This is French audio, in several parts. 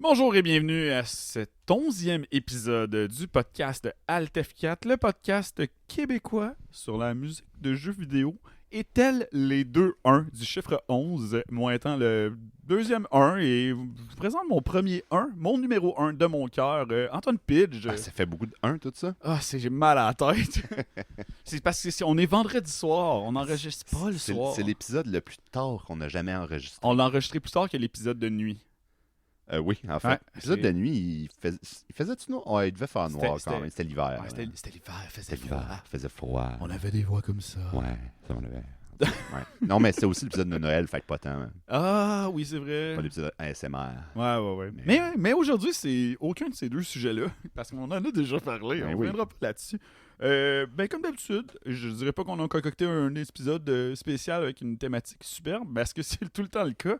Bonjour et bienvenue à cet 11e épisode du podcast Altef4, le podcast québécois sur la musique de jeux vidéo. Et tels les deux 1 du chiffre 11, moi étant le deuxième 1, et je vous présente mon premier 1, mon numéro 1 de mon cœur, Antoine Pidge. Ah, ça fait beaucoup de 1 tout ça? Ah, j'ai mal à la tête. C'est parce que on est vendredi soir, on n'enregistre pas le soir. C'est l'épisode le plus tard qu'on a jamais enregistré. On l'a enregistré plus tard que l'épisode de nuit. Oui, en fait. Ouais, L'épisode de nuit, il faisait-tu noir? Ouais, il devait faire noir quand même. C'était l'hiver. Ouais, c'était l'hiver, il faisait C'était froid. l'hiver, il faisait froid. On avait des voix comme ça. Ouais, ça on avait. Ouais. Non, mais c'était aussi l'épisode de Noël, fait que pas tant. Hein. Ah, oui, c'est vrai. Pas l'épisode ASMR. Ouais. Mais aujourd'hui, c'est aucun de ces deux sujets-là, parce qu'on en a déjà parlé. Ben On ne oui. reviendra pas là-dessus. Comme d'habitude, je dirais pas qu'on a concocté un épisode spécial avec une thématique superbe, parce que c'est tout le temps le cas.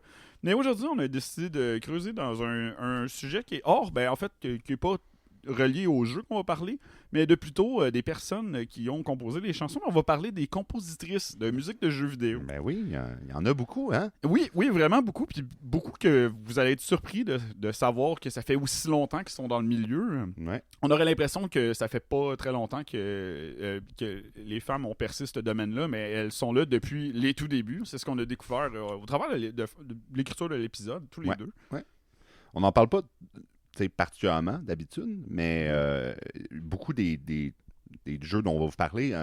Mais aujourd'hui, on a décidé de creuser dans un sujet qui est hors, en fait, qui n'est pas relié au jeu qu'on va parler, mais de plutôt des personnes qui ont composé les chansons. On va parler des compositrices de musique de jeux vidéo. Ben oui, il y en a beaucoup, hein? Oui, vraiment beaucoup. Puis beaucoup que vous allez être surpris de savoir que ça fait aussi longtemps qu'ils sont dans le milieu. Ouais. On aurait l'impression que ça fait pas très longtemps que les femmes ont percé ce domaine-là, mais elles sont là depuis les tout débuts. C'est ce qu'on a découvert au travers de l'écriture de l'épisode, tous les deux. Ouais. On n'en parle pas particulièrement d'habitude, mais beaucoup des jeux dont on va vous parler,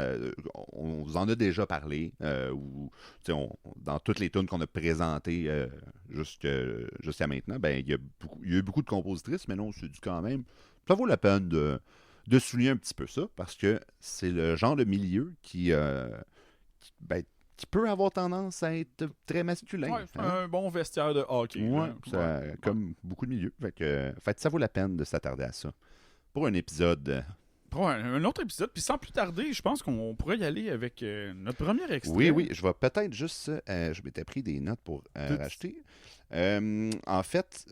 on vous en a déjà parlé, dans toutes les tunes qu'on a présentées jusqu'à maintenant, il y a eu beaucoup de compositrices, mais non, on s'est dit quand même, ça vaut la peine de souligner un petit peu ça, parce que c'est le genre de milieu qui peut avoir tendance à être très masculin. Ouais, c'est un bon vestiaire de hockey. Ouais, comme beaucoup de milieux. Fait que ça vaut la peine de s'attarder à ça. Pour un épisode. Pour un autre épisode, puis sans plus tarder, je pense qu'on pourrait y aller avec notre premier extrait. Oui, je vais peut-être juste. Je m'étais pris des notes pour racheter. En fait,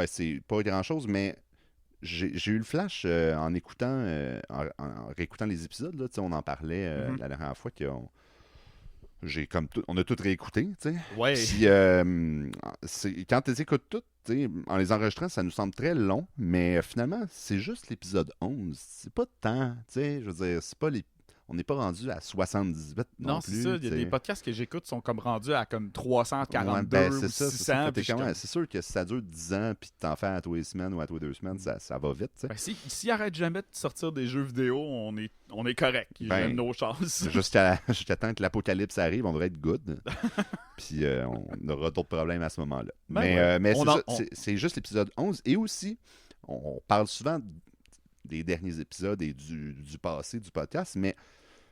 c'est pas grand-chose, mais j'ai eu le flash en écoutant, en réécoutant les épisodes. Là, on en parlait la dernière fois on a tout réécouté, tu sais. Ouais. Puis, quand tu les écoutes toutes, en les enregistrant, ça nous semble très long, mais finalement, c'est juste l'épisode 11. C'est pas tant, tu sais, je veux dire, on n'est pas rendu à 78 non plus. C'est ça, il y a des podcasts que j'écoute qui sont comme rendus à comme 342 c'est ou ça, 600. C'est sûr que si ça dure 10 ans, puis t'en fais à tous les semaines ou à tous les 2 semaines, ça va vite, tu sais. S'ils arrêtent jamais de sortir des jeux vidéo, on est correct. Ils donnent nos chances. Jusqu'à temps que l'apocalypse arrive, on devrait être good. Puis on aura d'autres problèmes à ce moment-là. Mais c'est juste l'épisode 11. Et aussi, on parle souvent des derniers épisodes et du passé du podcast, mais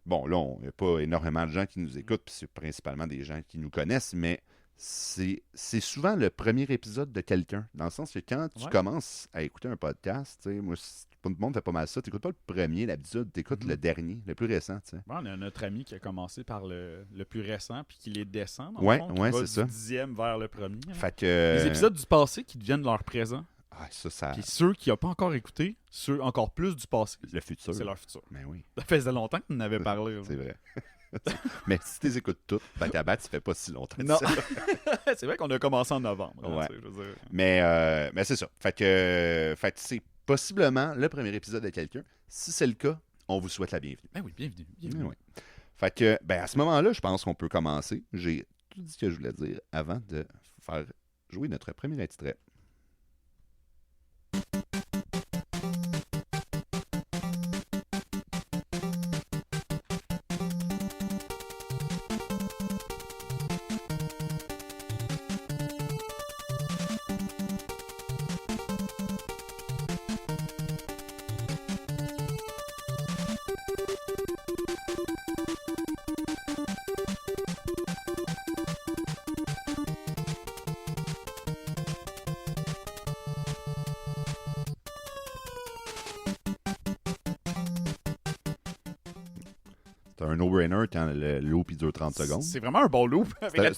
bon, là, il n'y a pas énormément de gens qui nous écoutent, puis c'est principalement des gens qui nous connaissent, mais c'est souvent le premier épisode de quelqu'un. Dans le sens que quand tu commences à écouter un podcast, moi, tout le monde fait pas mal ça. Tu n'écoutes pas le premier, d'habitude, tu écoutes le dernier, le plus récent. Bon, on a notre ami qui a commencé par le plus récent, puis qui les descend. Ouais, c'est ça. Du 10e vers le premier. Fait que, les épisodes du passé qui deviennent leur présent. Ah, ça... Puis ceux qui n'ont pas encore écouté, ceux encore plus du passé. Le futur. C'est leur futur. Mais oui. Ça faisait longtemps qu'on en avait parlé. C'est vrai. Mais si tu les écoutes toutes, back à back, ça fait pas si longtemps. Non. C'est vrai qu'on a commencé en novembre. Ouais. Je veux dire. Mais c'est ça. Fait que c'est possiblement le premier épisode de quelqu'un. Si c'est le cas, on vous souhaite la bienvenue. Ben oui, bienvenue. Ouais. Fait que, à ce moment-là, je pense qu'on peut commencer. J'ai tout dit ce que je voulais dire avant de faire jouer notre premier extrait. C'est un no-brainer quand le loop il dure 30 secondes. C'est vraiment un bon loop. Avec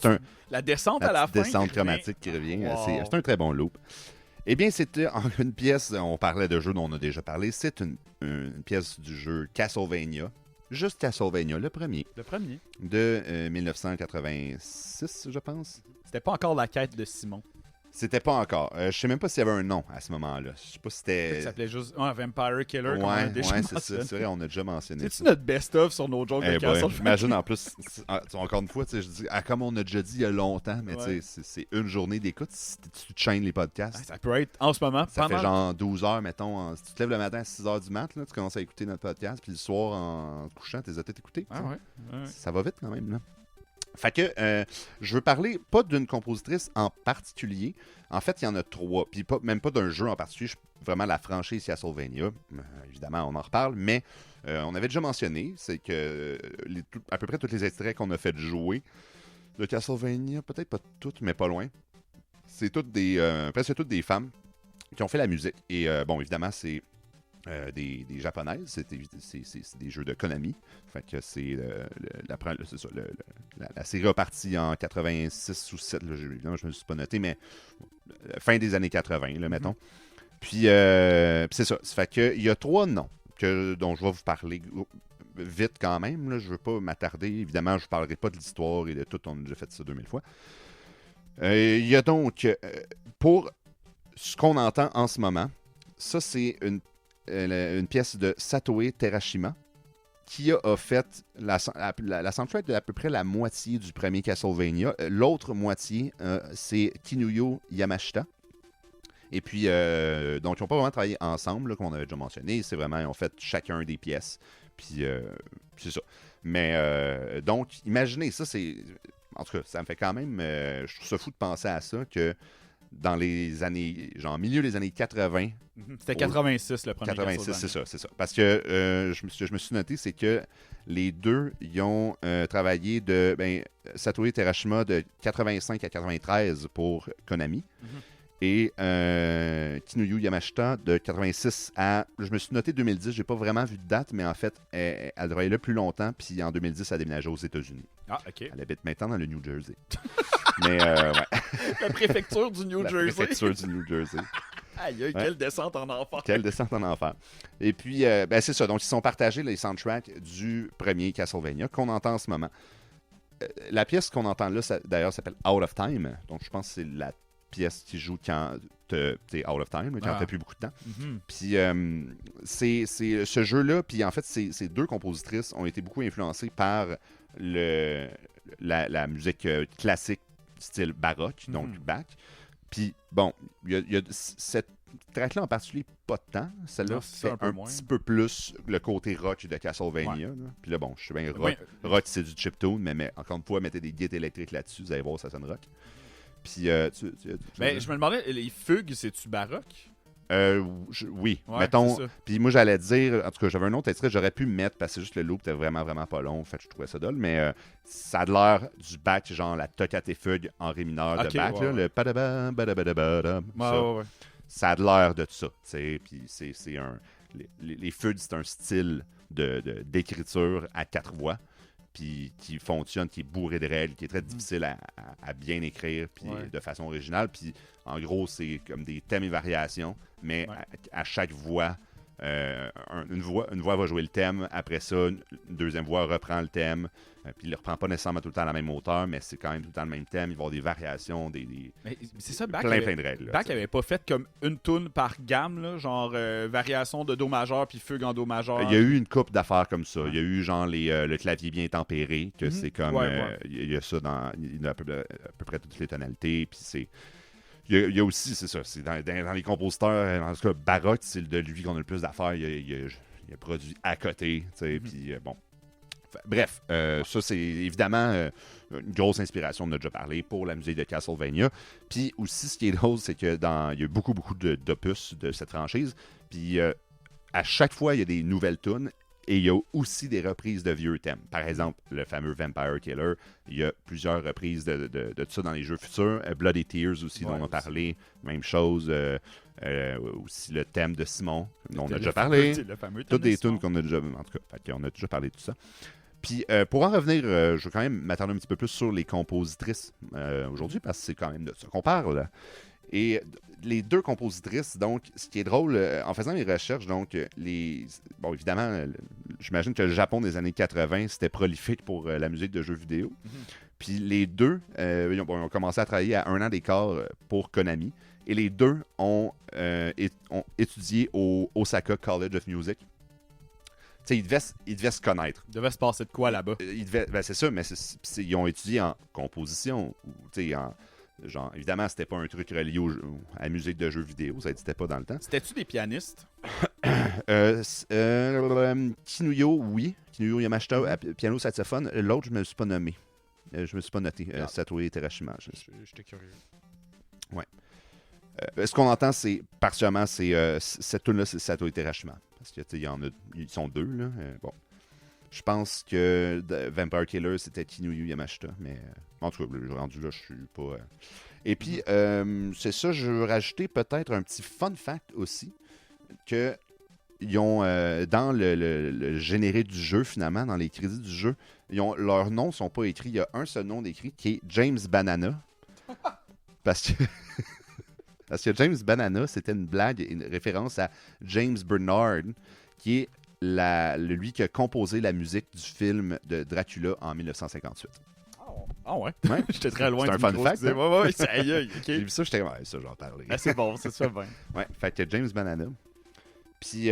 la descente à la fin. Descente chromatique qui revient. Wow. C'est un très bon loop. Eh bien, c'était une pièce, on parlait de jeux dont on a déjà parlé, c'est une pièce du jeu Castlevania. Juste Castlevania, le premier. Le premier. De 1986, je pense. C'était pas encore la quête de Simon. C'était pas encore. Je sais même pas s'il y avait un nom à ce moment-là. Je sais pas si c'était... Ça s'appelait juste Vampire Killer. Ouais, c'est ça. C'est vrai, on a déjà mentionné C'est-tu notre best-of sur nos jokes de Castlevania? Imagine en plus, encore une fois, je dis, comme on a déjà dit il y a longtemps, mais c'est une journée d'écoute si tu chaînes les podcasts. Ça peut être en ce moment. Ça fait genre 12 heures, mettons. Si tu te lèves le matin à 6 heures du mat, là, tu commences à écouter notre podcast, puis le soir, en te couchant, tu les as peut-être écoutés. Ça va vite quand même, là. Fait que je veux parler pas d'une compositrice en particulier. En fait, il y en a 3. Puis même pas d'un jeu en particulier. Vraiment la franchise Castlevania. Évidemment, on en reparle. Mais on avait déjà mentionné, c'est que à peu près tous les extraits qu'on a fait jouer de Castlevania, peut-être pas toutes, mais pas loin, c'est presque toutes des femmes qui ont fait la musique. Et bon, évidemment, c'est des japonaises, c'est des jeux de Konami. Fait que c'est la série a parti en 86 ou 7, là, évidemment je me suis pas noté, mais fin des années 80, là, mettons. Puis c'est ça. Fait que il y a 3 noms dont je vais vous parler vite quand même. Là. Je veux pas m'attarder. Évidemment, je ne parlerai pas de l'histoire et de tout. On a déjà fait ça 2000 fois. Il y a donc, pour ce qu'on entend en ce moment, ça c'est une pièce de Satoe Terashima qui a fait la soundtrack de à peu près la moitié du premier Castlevania. L'autre moitié, c'est Kinuyo Yamashita. Et puis, donc, ils n'ont pas vraiment travaillé ensemble, là, comme on avait déjà mentionné. C'est vraiment, ils ont fait chacun des pièces. Puis, c'est ça. Mais, donc, imaginez, ça, c'est... En tout cas, ça me fait quand même... je trouve ça fou de penser à ça, que dans les années... Genre, milieu des années 80... C'était 86, le premier 86, c'est ça. Parce que je me suis noté, c'est que les deux, ils ont travaillé de... Satoe Terashima de 85 à 93 pour Konami. Et Kinuyo Yamashita de 86 à... Je me suis noté 2010, j'ai pas vraiment vu de date, mais en fait, elle travaillait là plus longtemps, puis en 2010, elle a déménagé aux États-Unis. Ah, OK. Elle habite maintenant dans le New Jersey. Mais, ouais. La préfecture du New Jersey. La préfecture du New Jersey. Aïe, quelle descente en enfer. Quelle descente en enfer. Et puis, c'est ça. Donc, ils sont partagés les soundtracks du premier Castlevania qu'on entend en ce moment. La pièce qu'on entend là, d'ailleurs, s'appelle Out of Time. Donc, je pense que c'est la pièce qui joue quand t'es out of time, quand t'as plus beaucoup de temps. Puis c'est ce jeu-là, puis en fait, ces deux compositrices ont été beaucoup influencées par la musique classique style baroque, donc Bach. Puis bon, il y a cette track-là en particulier, pas de temps. Celle-là fait un petit peu plus le côté rock de Castlevania. Puis là, bon, je suis bien rock. Rock, c'est du chiptune, mais encore une fois, mettez des guides électriques là-dessus, vous allez voir, ça sonne rock. Puis, je me demandais, les fugues, c'est-tu baroque? Oui, mettons. Puis moi, j'allais dire, en tout cas, j'avais un autre extrait, j'aurais pu mettre parce que juste le loop était vraiment, vraiment pas long. En fait, je trouvais ça dole, mais ça a l'air du Bach, genre la toccate et fugue en ré mineur de Bach, là, le padabam, badabadabadam. Ça a l'air de ça, tu sais. Puis c'est un. Les fugues, c'est un style d'écriture à 4 voix. Puis qui fonctionne, qui est bourré de règles, qui est très difficile à bien écrire puis de façon originale. Puis en gros, c'est comme des thèmes et variations, mais à chaque voix, une voix va jouer le thème, après ça, une deuxième voix reprend le thème, puis il ne reprend pas nécessairement tout le temps à la même hauteur, mais c'est quand même tout le temps le même thème, il va y avoir des variations, Mais c'est ça, Bach plein de règles. Bach n'avait pas fait comme une toune par gamme, là, genre variation de Do majeur puis fugue en Do majeur. Il y a eu une couple d'affaires comme ça. Il y a eu genre le clavier bien tempéré, que c'est comme... il y a ça dans à peu près toutes les tonalités, puis c'est... Il y a aussi, c'est ça, c'est dans les compositeurs, en tout cas, baroque, c'est de lui qu'on a le plus d'affaires. Il a produit à côté, tu sais, puis bon. Bref, ça, c'est évidemment une grosse inspiration, on en a déjà parlé, pour la musique de Castlevania. Puis aussi, ce qui est drôle, c'est que il y a beaucoup d'opus de cette franchise, puis à chaque fois, il y a des nouvelles tunes. Et il y a aussi des reprises de vieux thèmes. Par exemple, le fameux Vampire Killer. Il y a plusieurs reprises de tout ça dans les jeux futurs. Bloody Tears aussi, dont on a parlé. Même chose. Aussi le thème de Simon, dont on a déjà parlé. Toutes des tunes qu'on a déjà... En tout cas, on a déjà parlé de tout ça. Puis, pour en revenir, je veux quand même m'attarder un petit peu plus sur les compositrices aujourd'hui, parce que c'est quand même de ça qu'on parle. Et les deux compositrices, donc, ce qui est drôle, en faisant mes recherches, donc, bon, évidemment, j'imagine que le Japon des années 80, c'était prolifique pour la musique de jeux vidéo. Puis les deux, ils ont commencé à travailler à 1 an d'écart pour Konami. Et les deux ont étudié au Osaka College of Music. Tu sais, ils devaient se connaître. Il devait se passer de quoi là-bas? C'est ça, mais ils ont étudié en composition. Genre, évidemment, c'était pas un truc relié à la musique de jeux vidéo. Ça n'existait pas dans le temps. C'était-tu des pianistes? Kinuyo, oui. Kinuyo Yamashita, piano, saxophone. L'autre, je me suis pas nommé. Je me suis pas noté. Satoru Terashima. J'étais curieux. Ouais. Ce qu'on entend, c'est particulièrement, cette tune-là, c'est Satoru Terashima. Parce que ils sont deux. Là. Bon. Je pense que Vampire Killer, c'était Kinuyo Yamashita. Mais en tout cas, le rendu là, je suis pas. Et puis, c'est ça, je veux rajouter peut-être un petit fun fact aussi. Que ils ont, dans le généré du jeu, finalement, dans les crédits du jeu, leurs noms ne sont pas écrits. Il y a un seul nom d'écrit qui est James Banana. Parce que James Banana, c'était une blague, une référence à James Bernard, qui est lui qui a composé la musique du film de Dracula en 1958. Ah ouais? Ouais. J'étais très loin. C'est un fun fact. Hein? Ouais, ça aïe, ok. J'ai vu ça, j'étais comme, ça, j'en parlais. Ah, c'est bon, c'est ça, bien. Ouais, fait que James Banana. Puis,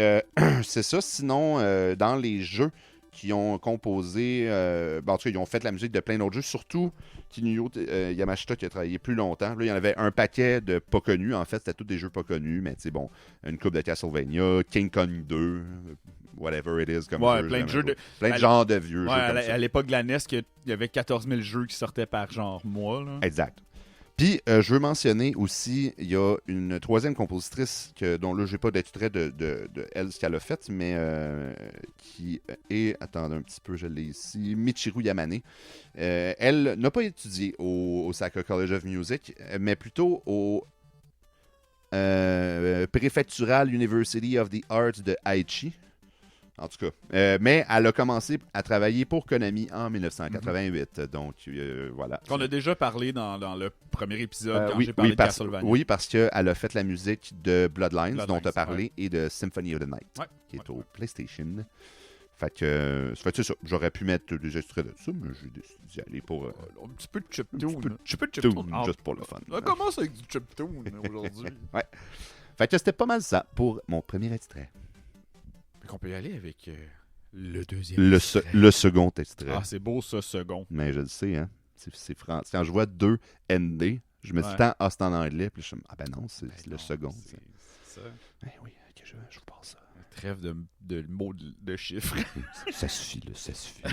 c'est ça. Sinon, dans les jeux qui ont composé, en tout cas, ils ont fait la musique de plein d'autres jeux, surtout Kinuyo Yamashita qui a travaillé plus longtemps. Là, il y en avait un paquet de pas connus. En fait, c'était tous des jeux pas connus, mais tu sais, bon, une coupe de Castlevania, King Kong 2, whatever it is. Comme jeu, plein de jeux. Plein de genres de vieux jeux. À l'époque de la NES, il y avait 14 000 jeux qui sortaient par genre mois. Là. Exact. Puis, je veux mentionner aussi, il y a une troisième compositrice dont là, je n'ai pas d'extrait de elle, ce qu'elle a fait, mais qui est, attendez un petit peu, je l'ai ici, Michiru Yamane. Elle n'a pas étudié au Osaka College of Music, mais plutôt au Prefectural University of the Arts de Aichi. En tout cas. Mais elle a commencé à travailler pour Konami en 1988. Donc, voilà. On a déjà parlé dans le premier épisode quand j'ai parlé de Castlevania. Oui, parce qu'elle a fait la musique de Bloodlines dont tu as parlé, et de Symphony of the Night, qui est au PlayStation. Fait que c'est ça. J'aurais pu mettre des extraits de ça, mais j'ai décidé d'y aller pour... un petit peu de chiptune. Juste pour le fun. On commence avec du chiptune aujourd'hui. Ouais. Fait que c'était pas mal ça pour mon premier extrait. On peut y aller avec le deuxième extrait. Le second extrait. Ah, c'est beau ça, second. Mais je le sais, hein. C'est français. Quand je vois 2 ND, je me dis c'est en anglais, puis je me dis, ah ben non, c'est le second. C'est ça. Ben oui, ok, je vous passe ça. Trêve de mots de chiffres. Ça suffit, là, ça suffit.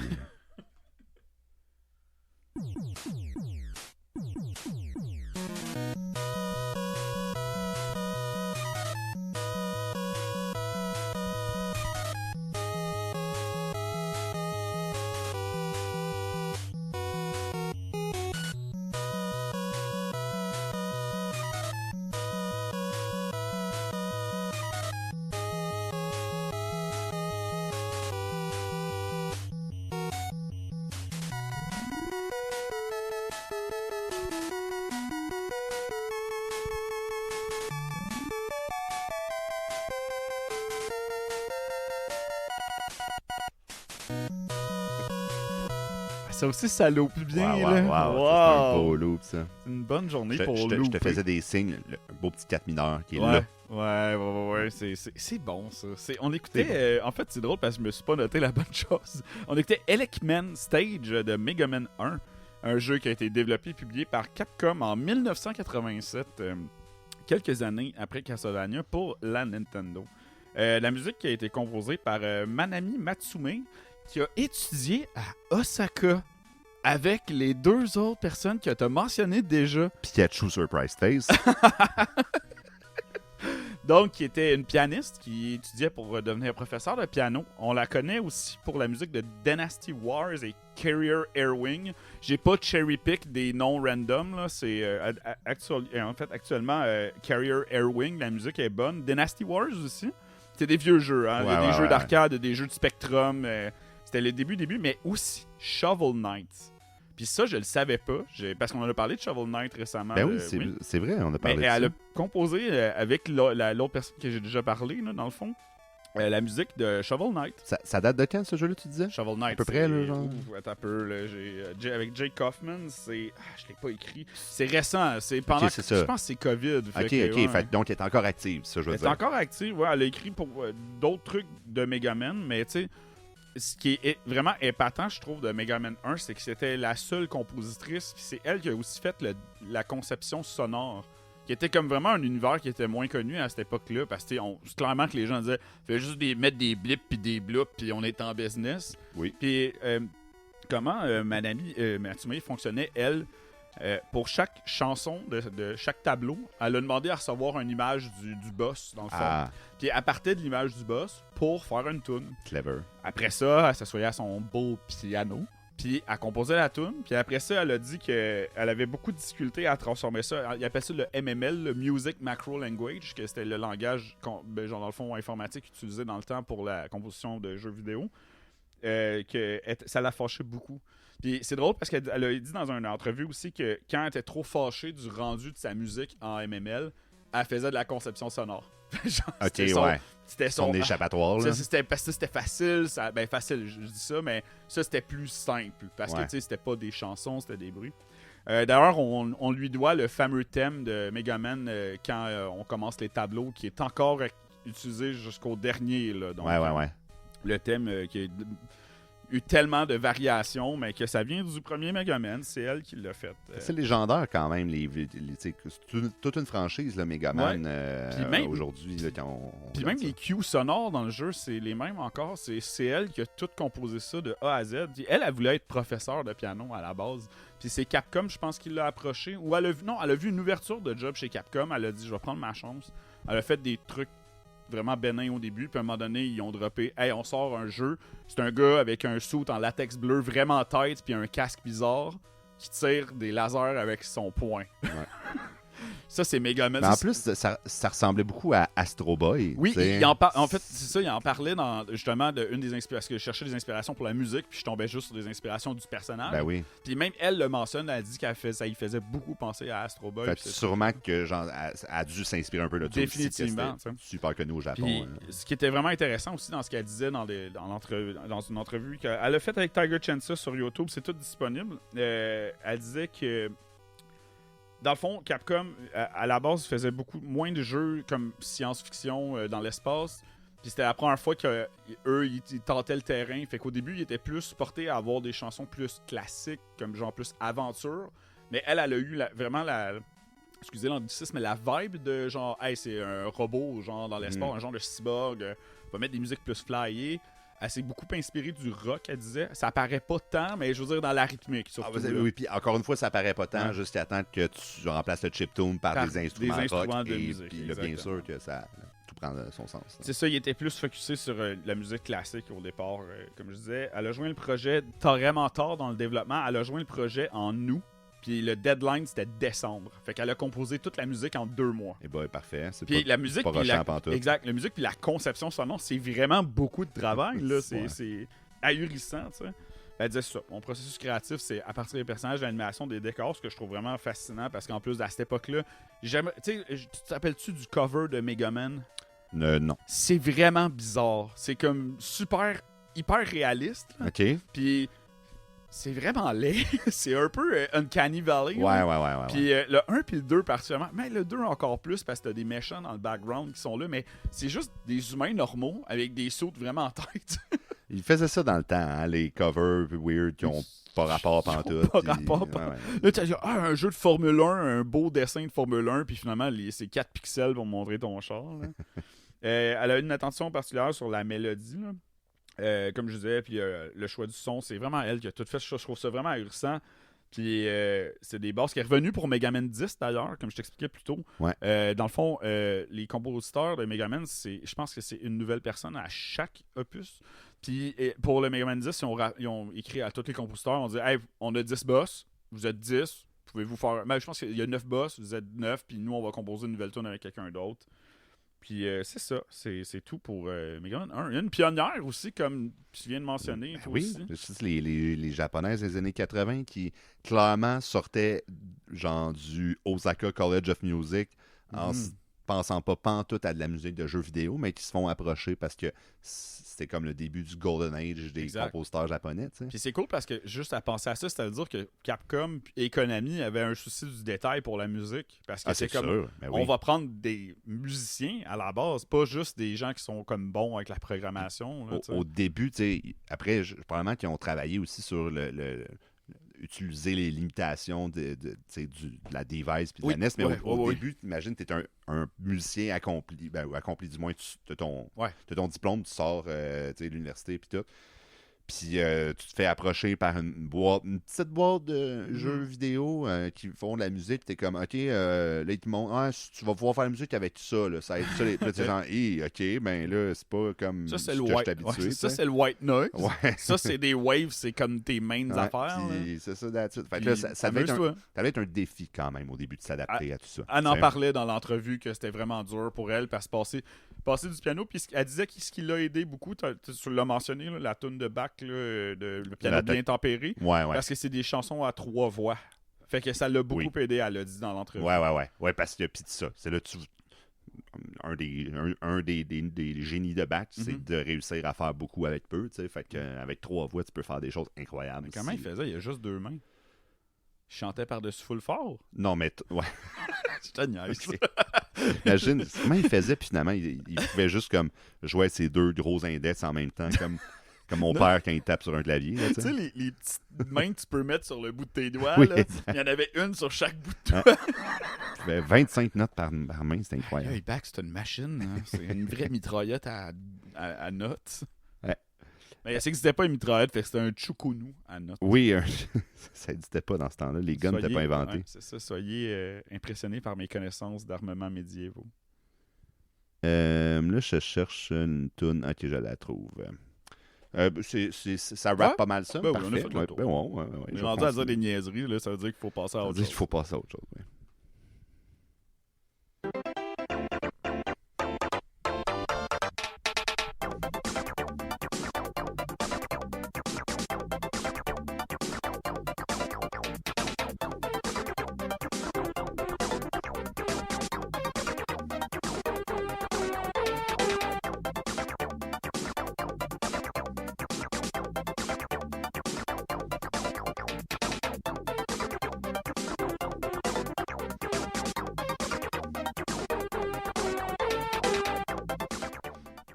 Ça aussi, ça loupe bien. Wow. C'est un beau loop, ça. C'est une bonne journée pour louper. Je te faisais des signes, un beau petit 4 mineur qui est là. Ouais, c'est bon, ça. On écoutait... en fait, c'est drôle parce que je me suis pas noté la bonne chose. On écoutait Elecman Stage de Mega Man 1, un jeu qui a été développé et publié par Capcom en 1987, quelques années après Castlevania, pour la Nintendo. La musique a été composée par Manami Matsume, qui a étudié à Osaka avec les deux autres personnes que tu as mentionnées déjà. Pikachu Surprise Face. Donc, qui était une pianiste qui étudiait pour devenir professeur de piano. On la connaît aussi pour la musique de Dynasty Wars et Carrier Airwing. J'ai pas cherry pick des noms random, là. C'est actuellement Carrier Airwing, la musique est bonne. Dynasty Wars aussi. C'est des vieux jeux, hein. Il y a des jeux d'arcade, des jeux de Spectrum. C'était le début, mais aussi Shovel Knight. Puis ça, je le savais pas, parce qu'on en a parlé de Shovel Knight récemment. Ben oui, c'est vrai, on a parlé de ça. Elle a composé avec l'autre personne que j'ai déjà parlé, là, dans le fond. La musique de Shovel Knight. Ça date de quand, ce jeu-là, tu disais? Shovel Knight. À peu près, là, genre? Attends un peu, là. Avec Jake Kaufman, c'est... je l'ai pas écrit. C'est récent. C'est pendant... Okay, c'est je pense que c'est COVID. OK. Fait, donc, elle est encore active, ça, je veux dire. Elle est encore active, ouais. Elle a écrit pour d'autres trucs de Mega Man, mais tu sais... Ce qui est vraiment épatant, je trouve, de Mega Man 1, c'est que c'était la seule compositrice. Puis c'est elle qui a aussi fait la conception sonore. Qui était comme vraiment un univers qui était moins connu à cette époque-là. Parce que c'est clairement que les gens disaient fais juste mettre des blips puis des bloops puis on est en business. Oui. Puis comment Manami Matsumoto fonctionnait, elle, pour chaque chanson de chaque tableau, elle a demandé à recevoir une image du boss, dans le fond. Puis elle partait de l'image du boss pour faire une tune. Clever. Après ça, elle s'assoyait à son beau piano. Puis elle composait la tune. Puis après ça, elle a dit qu'elle avait beaucoup de difficultés à transformer ça. Il appelle ça le MML, le Music Macro Language, que c'était le langage, genre dans le fond, informatique utilisé dans le temps pour la composition de jeux vidéo. Que ça la fâchait beaucoup. Puis c'est drôle parce qu'elle a dit dans une entrevue aussi que quand elle était trop fâchée du rendu de sa musique en MML, elle faisait de la conception sonore. Genre, c'était son échappatoire. Là. Parce que c'était facile. Facile, je dis ça, mais ça, c'était plus simple. Parce que c'était pas des chansons, c'était des bruits. D'ailleurs, on lui doit le fameux thème de Mega Man quand on commence les tableaux, qui est encore utilisé jusqu'au dernier. Là, donc, le thème qui est eu tellement de variations, mais que ça vient du premier Mega Man, c'est elle qui l'a fait. C'est légendaire quand même, c'est toute une franchise, le Mega Man, aujourd'hui. Puis même les cues sonores dans le jeu, c'est les mêmes encore. C'est elle qui a tout composé ça de A à Z. Puis elle voulait être professeure de piano à la base. Puis c'est Capcom, je pense, qui l'a approché. Ou elle a vu une ouverture de job chez Capcom. Elle a dit, je vais prendre ma chance. Elle a fait des trucs vraiment bénin au début, puis à un moment donné, ils ont droppé « Hey, on sort un jeu. » C'est un gars avec un suit en latex bleu vraiment tête, puis un casque bizarre, qui tire des lasers avec son poing. Ouais. Ça, c'est Mega Man. Mais en plus, ça ressemblait beaucoup à Astro Boy. Oui, en fait, c'est ça, il en parlait dans justement une des inspirations, parce que je cherchais des inspirations pour la musique, puis je tombais juste sur des inspirations du personnage. Ben oui. Puis même elle le mentionne, elle dit ça y faisait beaucoup penser à Astro Boy. Fait sûrement que genre a dû s'inspirer un peu de tout. Définitivement. Aussi, super connu au Japon. Puis, ce qui était vraiment intéressant aussi dans ce qu'elle disait dans une entrevue qu'elle a faite avec Tiger Chansa sur YouTube, c'est tout disponible. Elle disait que dans le fond, Capcom, à la base, faisait beaucoup moins de jeux comme science-fiction dans l'espace. Puis c'était la première fois qu'eux, ils tentaient le terrain. Fait qu'au début, ils étaient plus portés à avoir des chansons plus classiques, comme genre plus aventure. Mais elle a eu vraiment excusez l'anglicisme, mais la vibe de genre, hey, c'est un robot genre dans l'espace, un genre de cyborg. On va mettre des musiques plus flyées. Elle s'est beaucoup inspirée du rock, elle disait. Ça apparaît pas tant, mais je veux dire dans la rythmique. Surtout, oui, puis encore une fois, ça apparaît pas tant jusqu'à temps que tu remplaces le chiptune par des instruments rock. De musique, puis là, bien sûr que ça tout prend son sens. C'est ça, il était plus focusé sur la musique classique au départ, comme je disais. Elle a joint le projet vraiment tard dans le développement. Elle a joint le projet en août. Puis le deadline, c'était décembre. Fait qu'elle a composé toute la musique en 2 mois. Et bah, parfait. C'est puis la musique, exact. La musique puis la conception sonore, c'est vraiment beaucoup de travail. Là. C'est ahurissant, tu sais. Elle disait ça. Mon processus créatif, c'est à partir des personnages, de l'animation, des décors, ce que je trouve vraiment fascinant parce qu'en plus, à cette époque-là, tu te rappelles-tu du cover de Mega Man? Non. C'est vraiment bizarre. C'est comme hyper réaliste. Là. OK. Puis c'est vraiment laid. C'est un peu Uncanny Valley. Ouais. Puis le 1 puis le 2 particulièrement. Mais le 2 encore plus parce que t'as des méchants dans le background qui sont là. Mais c'est juste des humains normaux avec des sautes vraiment en tête. Ils faisaient ça dans le temps, hein, les covers weird qui ont pas rapport pantoute. Là, tu as dit, un jeu de Formule 1, un beau dessin de Formule 1, puis finalement, c'est 4 pixels pour montrer ton char. Elle a une attention particulière sur la mélodie, là. Comme je disais, puis le choix du son, c'est vraiment elle qui a tout fait. Je trouve ça vraiment ahurissant. Puis c'est des basses qui est revenu pour Mega Man 10 d'ailleurs, comme je t'expliquais plus tôt. Ouais. Dans le fond, les compositeurs de Mega Man, je pense que c'est une nouvelle personne à chaque opus. Puis pour le Mega Man 10, ils ont écrit à tous les compositeurs, on dit hey, on a 10 boss, vous êtes 10, pouvez-vous faire. Mais je pense qu'il y a 9 boss, vous êtes 9, puis nous on va composer une nouvelle tune avec quelqu'un d'autre. Puis c'est ça, c'est tout pour Mega Man 1. Il y a une pionnière aussi, comme tu viens de mentionner. Oui, c'est les Japonaises des années 80 qui clairement sortaient genre du Osaka College of Music en pensant pas pantoute à de la musique de jeux vidéo, mais qui se font approcher parce que c'était comme le début du Golden Age des compositeurs japonais. T'sais. Puis c'est cool parce que juste à penser à ça, c'est-à-dire que Capcom et Konami avaient un souci du détail pour la musique. Parce que c'est comme, sûr, on va prendre des musiciens à la base, pas juste des gens qui sont comme bons avec la programmation. Là, au début, après, probablement qu'ils ont travaillé aussi sur utiliser les limitations de la device puis de la NES, mais au début, imagine, tu es un musicien accompli, ou accompli du moins, tu as ton diplôme, tu sors de l'université puis tout. Puis tu te fais approcher par une petite boîte de jeux vidéo qui font de la musique. T'es comme, OK, là, ils te montrent, tu vas pouvoir faire la musique avec ça. Là, ça va être ça. Puis là, t'es genre, OK, ben là, c'est pas comme ça, c'est ce que je suis habitué. Ça, c'est le white noise. Ouais. Ça, c'est des waves, c'est comme tes main affaires. C'est ça, that's it. Fait que là, ça va être un défi quand même au début de s'adapter à tout ça. Elle en parlait dans l'entrevue que c'était vraiment dur pour elle parce que passer du piano. Puis elle disait que ce qui l'a aidé beaucoup, tu l'as mentionné, là, la toune de Bach, là, le piano bien tempéré. Ouais. Parce que c'est des chansons à 3 voix. Fait que ça l'a beaucoup aidé, elle l'a dit dans l'entrevue. Ouais, parce que puis ça, c'est là un des génies de Bach, c'est de réussir à faire beaucoup avec peu, tu sais. Fait qu'avec 3 voix, tu peux faire des choses incroyables. Mais comment il faisait? Il y a juste 2 mains. Il chantait par-dessus full fort. Non, mais ouais. Je te niaise. Okay. Imagine comment il faisait, puis finalement, il pouvait juste comme jouer ses 2 gros index en même temps, comme mon père quand il tape sur un clavier. Tu sais, les petites mains que tu peux mettre sur le bout de tes doigts, oui, là, il y en avait une sur chaque bout de doigt. Tu fais 25 notes par main, c'est incroyable. Hey, Bach, c'est une machine. Hein? C'est une vraie mitraillette à notes. Ouais. Mais ça n'existait pas une mitraillette, fait que c'était un chukunu à notes. Oui, ça n'existait pas dans ce temps-là. Les guns n'étaient pas inventés. Ouais, c'est ça. Soyez impressionnés par mes connaissances d'armements médiévaux. Là, je cherche une toune. Ok, je la trouve. Ça rappe pas mal ça. Ben parfait. Oui, on a fait le tour. On est rendu à dire des niaiseries, là, ça veut dire qu'il faut passer à autre chose. Il faut passer à autre chose, oui.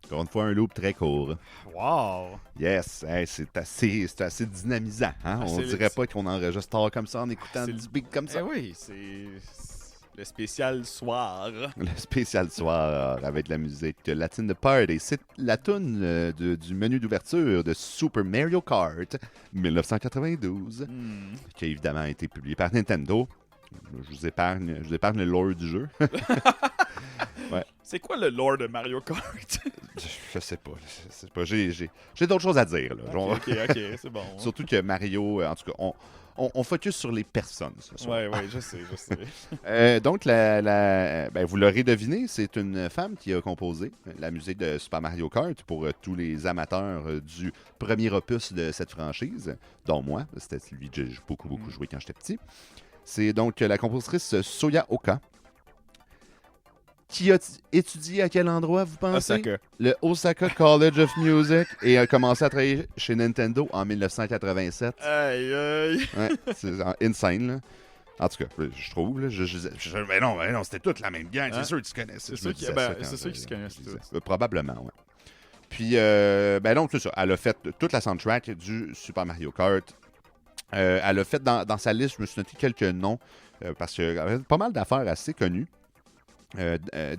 Encore une fois, un loop très court. Wow! Yes! Hey, c'est assez dynamisant. Hein? On dirait pas qu'on enregistre tard comme ça en écoutant du beat comme ça. Eh oui, c'est le spécial soir. Le spécial soir avec la musique latine de Party. C'est la toune du menu d'ouverture de Super Mario Kart 1992, qui a évidemment été publié par Nintendo. Je vous épargne le lore du jeu. Ouais. C'est quoi le lore de Mario Kart? Je sais pas. J'ai d'autres choses à dire. Là. Ok, c'est bon. Surtout que Mario, en tout cas, on focus sur les personnes ce soir. Ouais, je sais. Donc, ben, vous l'aurez deviné, c'est une femme qui a composé la musique de Super Mario Kart pour tous les amateurs du premier opus de cette franchise, dont moi. C'était celui que j'ai beaucoup joué quand j'étais petit. C'est donc la compositrice Soya Oka, qui a étudié à quel endroit, vous pensez? Osaka. Le Osaka College of Music, et a commencé à travailler chez Nintendo en 1987. Aïe. Ouais, c'est insane, là. En tout cas, je trouve, là, mais non, c'était toute la même gang, c'est sûr que tu connais ça. C'est sûr qu'ils se connaissent tous. Probablement, oui. Puis, donc, c'est ça. Elle a fait toute la soundtrack du Super Mario Kart. Elle a fait dans sa liste, je me suis noté quelques noms, parce qu'il y avait pas mal d'affaires assez connues.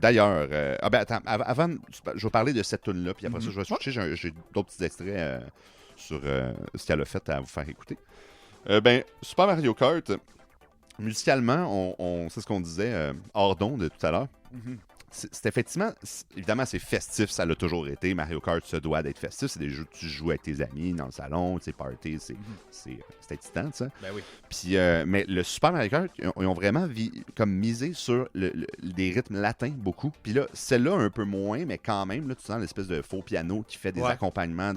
D'ailleurs, attends, avant, je vais parler de cette tune-là, puis après ça, je vais switcher. J'ai d'autres petits extraits sur ce qu'elle a fait à vous faire écouter. Super Mario Kart, musicalement, c'est ce qu'on disait hors d'onde tout à l'heure. C'est effectivement, évidemment, c'est festif, ça l'a toujours été. Mario Kart se doit d'être festif. C'est des jeux que tu joues avec tes amis dans le salon, c'est party, c'est excitant, ça. Ben oui. Puis, mais le Super Mario Kart, ils ont vraiment comme misé sur des rythmes latins beaucoup. Puis là, celle-là un peu moins, mais quand même, là, tu sens l'espèce de faux piano qui fait des accompagnements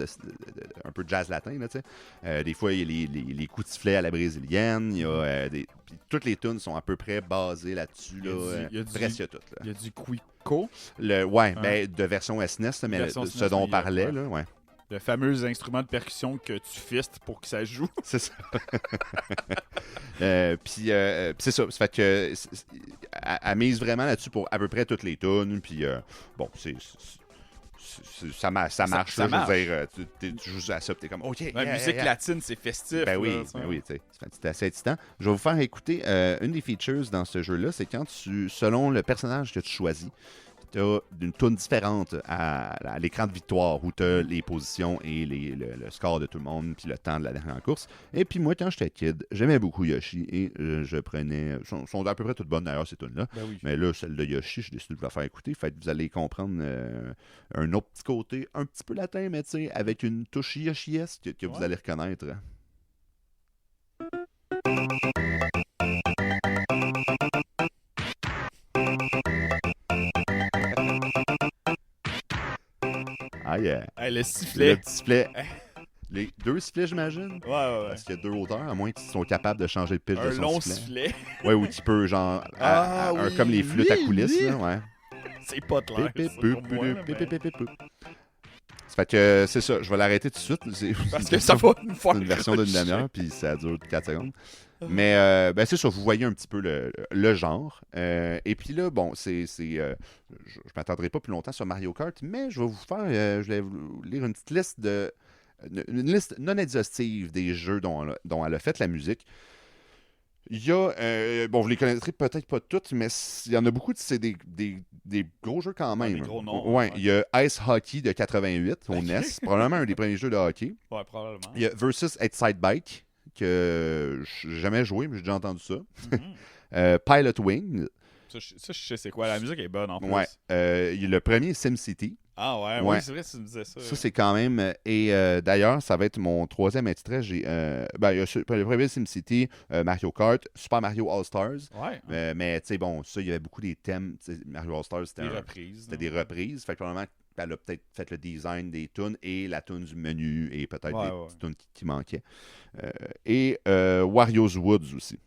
un peu de jazz latin, là, tu sais. Des fois, il y a les coups de sifflet à la brésilienne, il y a puis toutes les tunes sont à peu près basées là-dessus, là, presque toutes. Là. Il y a du quick Namco. De version SNES, mais ce dont on parlait, là, ouais. Le fameux instrument de percussion que tu fistes pour que ça joue. C'est ça. Puis c'est ça. Ça fait que elle mise vraiment là-dessus pour à peu près toutes les tunes. Puis bon, ça marche. Ça marche. Je veux dire, tu joues à ça, puis t'es comme, OK. La musique latine, c'est festif. Ben oui, c'est assez excitant. Je vais vous faire écouter une des features dans ce jeu-là, c'est quand selon le personnage que tu choisis, tu as une tune différente à l'écran de victoire où tu as les positions et le score de tout le monde, puis le temps de la dernière course. Et puis moi, quand j'étais kid, j'aimais beaucoup Yoshi et je prenais. Sont à peu près toutes bonnes d'ailleurs, ces tunes-là. Ben oui. Mais là, celle de Yoshi, j'ai décidé de vous la faire écouter. Fait que vous allez comprendre un autre petit côté, un petit peu latin, mais tu sais, avec une touche Yoshi-esque que vous allez reconnaître. Ah yeah. Hey, le sifflet. Le petit sifflet. Les 2 sifflets, j'imagine. Ouais. Parce qu'il y a 2 hauteurs, à moins qu'ils sont capables de changer le pitch de son sifflet. Un long sifflet. Ouais, ou tu peux, genre, comme les flûtes à coulisses, là, ouais. C'est pas clair. Ça fait que c'est ça, je vais l'arrêter tout de suite. Parce que ça va nous faire une version d'une demi-heure, puis ça dure 4 secondes. Mais c'est ça, vous voyez un petit peu le genre. Et puis là, bon, je m'attendrai pas plus longtemps sur Mario Kart, mais je vais je vais vous lire une petite liste une liste non exhaustive des jeux dont elle a fait la musique. Il y a, vous les connaîtrez peut-être pas toutes, mais il y en a beaucoup, c'est des gros jeux quand même. Des gros noms. Ouais, il y a Ice Hockey de 88 au NES, probablement un des premiers jeux de hockey. Ouais, probablement. Il y a Versus Excite Bike, que je n'ai jamais joué, mais j'ai déjà entendu ça. Pilot Wing. Ça, je sais c'est quoi. La musique est bonne en plus. Ouais. Il y a le premier SimCity. Ah ouais. Oui, c'est vrai que tu me disais ça. Ça, c'est quand même... Et d'ailleurs, ça va être mon 3e extrait. Il y a le premier SimCity, Mario Kart, Super Mario All-Stars. Ouais. Mais tu sais, bon, ça, il y avait beaucoup des thèmes. Mario All-Stars, c'était des reprises. Fait que probablement, elle a peut-être fait le design des tunes et la tune du menu et peut-être des petites tunes qui manquaient. Et Wario's Woods aussi.